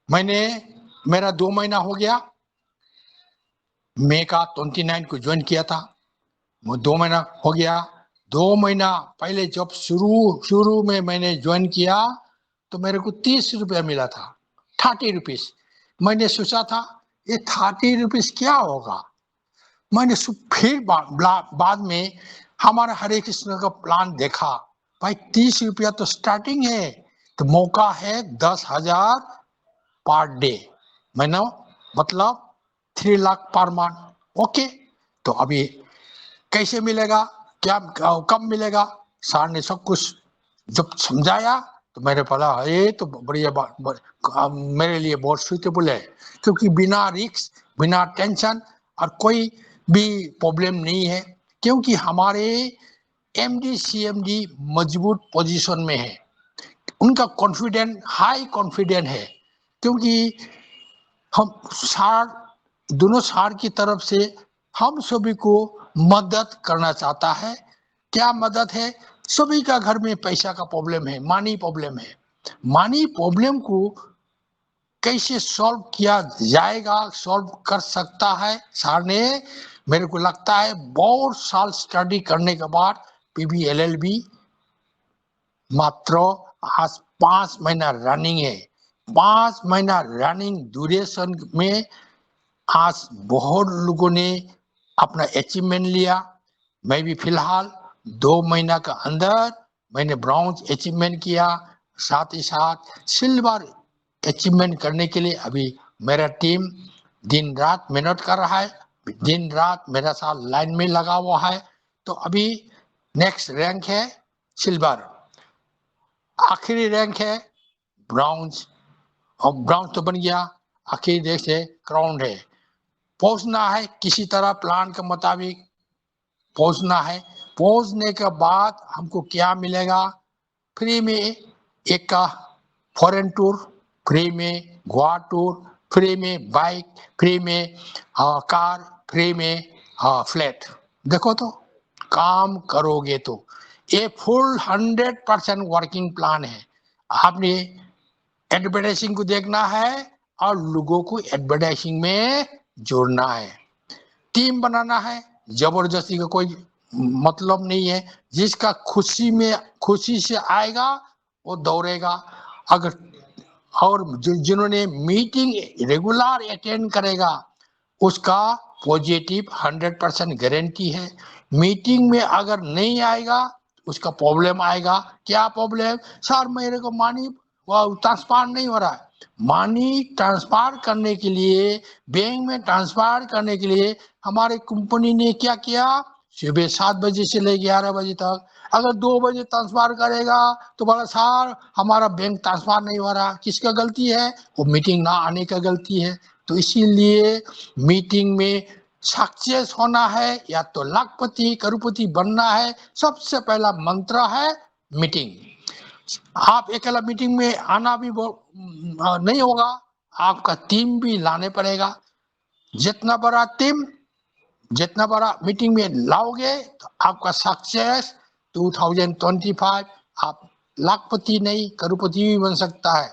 [SPEAKER 4] मेरा 2 महीना हो गया, मई का 29 को ज्वाइन किया था, वो 2 महीना हो गया। 2 महीना पहले जब शुरू में मैंने ज्वाइन किया तो मेरे को 30 रुपया मिला था, 30 रुपीज। मैंने सोचा था ये 30 रुपीज क्या होगा। मैंने फिर बाद में हमारा हरे कृष्ण का प्लान देखा, भाई 30 रुपया तो स्टार्टिंग है, तो मौका है 10,000 पर डे, मैंने मतलब 3 लाख पर मंथ। ओके, तो अभी कैसे मिलेगा, क्या कब मिलेगा, सर ने सब कुछ जब समझाया तो मेरे पता ये तो बढ़िया मेरे लिए बहुत सुटेबल है, क्योंकि बिना रिस्क बिना टेंशन और कोई भी प्रॉब्लम नहीं है, क्योंकि हमारे MD CMD मजबूत पोजीशन में है, उनका कॉन्फिडेंस हाई कॉन्फिडेंस है, क्योंकि हम दोनों सार की तरफ से हम सभी को मदद करना चाहता है। क्या मदद है, सभी का घर में पैसा का प्रॉब्लम है, मनी प्रॉब्लम है। मनी प्रॉब्लम को कैसे सॉल्व किया जाएगा, सॉल्व कर सकता है सर ने, मेरे को लगता है बहुत साल स्टडी करने के बाद PBLLB मात्र आज 5 महीना रनिंग है। 5 महीना रनिंग ड्यूरेशन में आज बहुत लोगों ने अपना अचीवमेंट लिया। मैं भी फिलहाल 2 महीना के अंदर मैंने ब्रॉन्ज अचीवमेंट किया, साथ ही साथ सिल्वर अचीवमेंट करने के लिए अभी मेरा टीम दिन रात मेहनत कर रहा है, दिन रात मेरा साथ लाइन में लगा हुआ है। तो अभी नेक्स्ट रैंक है सिल्वर, आखिरी रैंक है ब्रॉन्ज, और ब्रॉन्ज तो बन गया, आखिरी रैंक से क्राउन है। पहुंचना है किसी तरह प्लान के मुताबिक पहुंचना है। पहुंचने के बाद हमको क्या मिलेगा, फ्री में एक का फॉरेन टूर, फ्री में गोवा टूर, फ्री में बाइक, फ्री में कार, फ्री में फ्लैट। देखो तो काम करोगे तो ये फुल 100% वर्किंग प्लान है। आपने एडवर्टाइजिंग को देखना है और लोगों को एडवर्टाइजिंग में जोड़ना है, टीम बनाना है। जबरदस्ती का कोई मतलब नहीं है, जिसका खुशी से आएगा वो दौड़ेगा। अगर और जिन्होंने मीटिंग रेगुलर अटेंड करेगा उसका पॉजिटिव 100% गारंटी है। मीटिंग में अगर नहीं आएगा उसका प्रॉब्लम आएगा। क्या प्रॉब्लम, सर मेरे को मनी ट्रांसफर नहीं हो रहा है। मनी ट्रांसफर करने के लिए, बैंक में ट्रांसफर करने के लिए हमारे कंपनी ने क्या किया, सुबह 7 बजे से ले 11 बजे तक, अगर 2 बजे ट्रांसफर करेगा तो बोला सर हमारा बैंक ट्रांसफर नहीं हो रहा। किसका गलती है, वो मीटिंग ना आने का गलती है। तो इसीलिए मीटिंग में सक्सेस होना है या तो लाखपति करोड़पति बनना है, सबसे पहला मंत्र है मीटिंग। आप अकेला मीटिंग में आना भी नहीं होगा, आपका टीम भी लाने पड़ेगा। जितना बड़ा मीटिंग में लाओगे तो आपका सक्सेस 2025 आप लाखपति नहीं करोड़पति भी बन सकता है।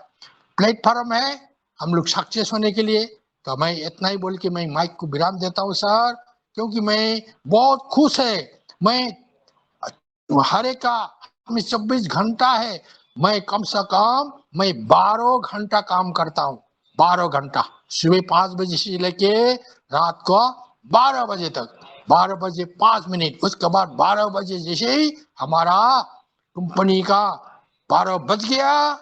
[SPEAKER 4] प्लेटफॉर्म है हम लोग सक्सेस होने के लिए। तो मैं इतना ही बोल के मैं माइक को विराम देता हूँ सर, क्योंकि मैं बहुत खुश है। मैं हर एक का 24 घंटा है, मैं कम से कम मैं 12 घंटा काम करता हूँ। 12 घंटा, सुबह 5 बजे से लेके रात को 12 बजे तक, 12 बजे 5 मिनट, उसके बाद 12 बजे जैसे ही हमारा कंपनी का 12 बज गया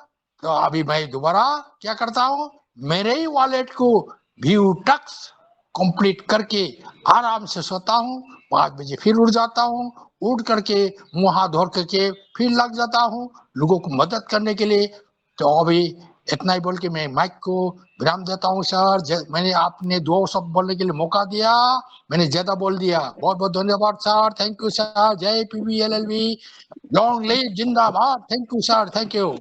[SPEAKER 4] तो अभी मैं दोबारा क्या करता हूँ, मेरे ही वॉलेट को व्यू टैक्स कंप्लीट करके आराम से सोता हूँ। 5 बजे फिर उठ जाता हूँ, उठ करके मुंह हाथ धो करके फिर लग जाता हूँ लोगों को मदद करने के लिए। तो अभी इतना ही बोल के मैं माइक को विराम देता हूँ सर। मैंने आपने 2 शब्द बोलने के लिए मौका दिया, मैंने ज्यादा बोल दिया। बहुत बहुत धन्यवाद सर, थैंक यू सर। जय PBLLB, लॉन्ग लिव जिंदाबाद। Thank you sir, thank you.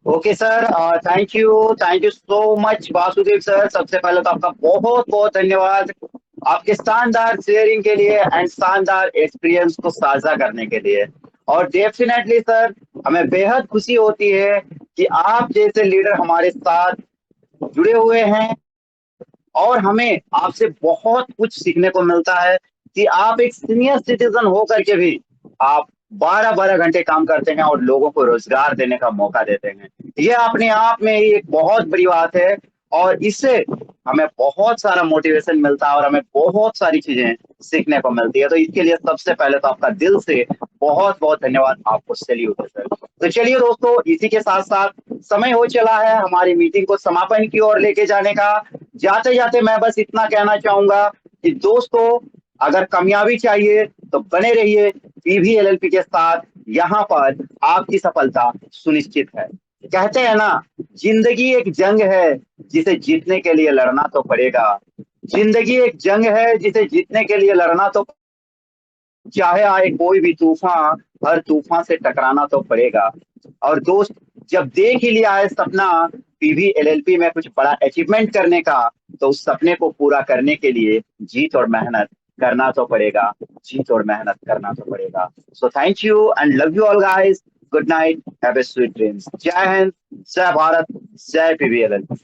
[SPEAKER 1] Okay sir, thank you so much Vasudev sir. सबसे पहले तो आपका बहुत बहुत धन्यवाद आपके शानदार शेयरिंग के लिए एंड शानदार एक्सपीरियंस को साझा करने के लिए। और डेफिनेटली सर, हमें बेहद खुशी होती है कि आप जैसे लीडर हमारे साथ जुड़े हुए हैं और हमें आपसे बहुत कुछ सीखने को मिलता है कि आप एक सीनियर सिटीजन होकर के भी आप 12-12 घंटे काम करते हैं और लोगों को रोजगार देने का मौका देते हैं। ये अपने आप में ही एक बहुत बड़ी बात है और इससे हमें बहुत सारा मोटिवेशन मिलता है और हमें बहुत सारी चीजें सीखने को मिलती है। तो इसके लिए सबसे पहले तो आपका दिल से बहुत बहुत धन्यवाद, आपको सैल्यूट है सर। तो चलिए दोस्तों, इसी के साथ साथ समय हो चला है हमारी मीटिंग को समापन की ओर लेके जाने का। जाते जाते मैं बस इतना कहना चाहूंगा कि दोस्तों, अगर कामयाबी चाहिए तो बने रहिए PBLLP के साथ। यहाँ पर आपकी सफलता सुनिश्चित है। कहते हैं ना, जिंदगी एक जंग है जिसे जीतने के लिए लड़ना तो पड़ेगा। जिंदगी एक जंग है जिसे जीतने के लिए लड़ना तो, चाहे आए कोई भी तूफान, हर तूफान से टकराना तो पड़ेगा। और दोस्त, जब देख ही लिया है सपना PBLLP में कुछ बड़ा अचीवमेंट करने का, तो उस सपने को पूरा करने के लिए जीत और मेहनत करना तो पड़ेगा। जीत और मेहनत करना तो पड़ेगा। So thank you and love you all guys. Good night, have a sweet dreams. जय हिंद, जय भारत, जय PBLLP।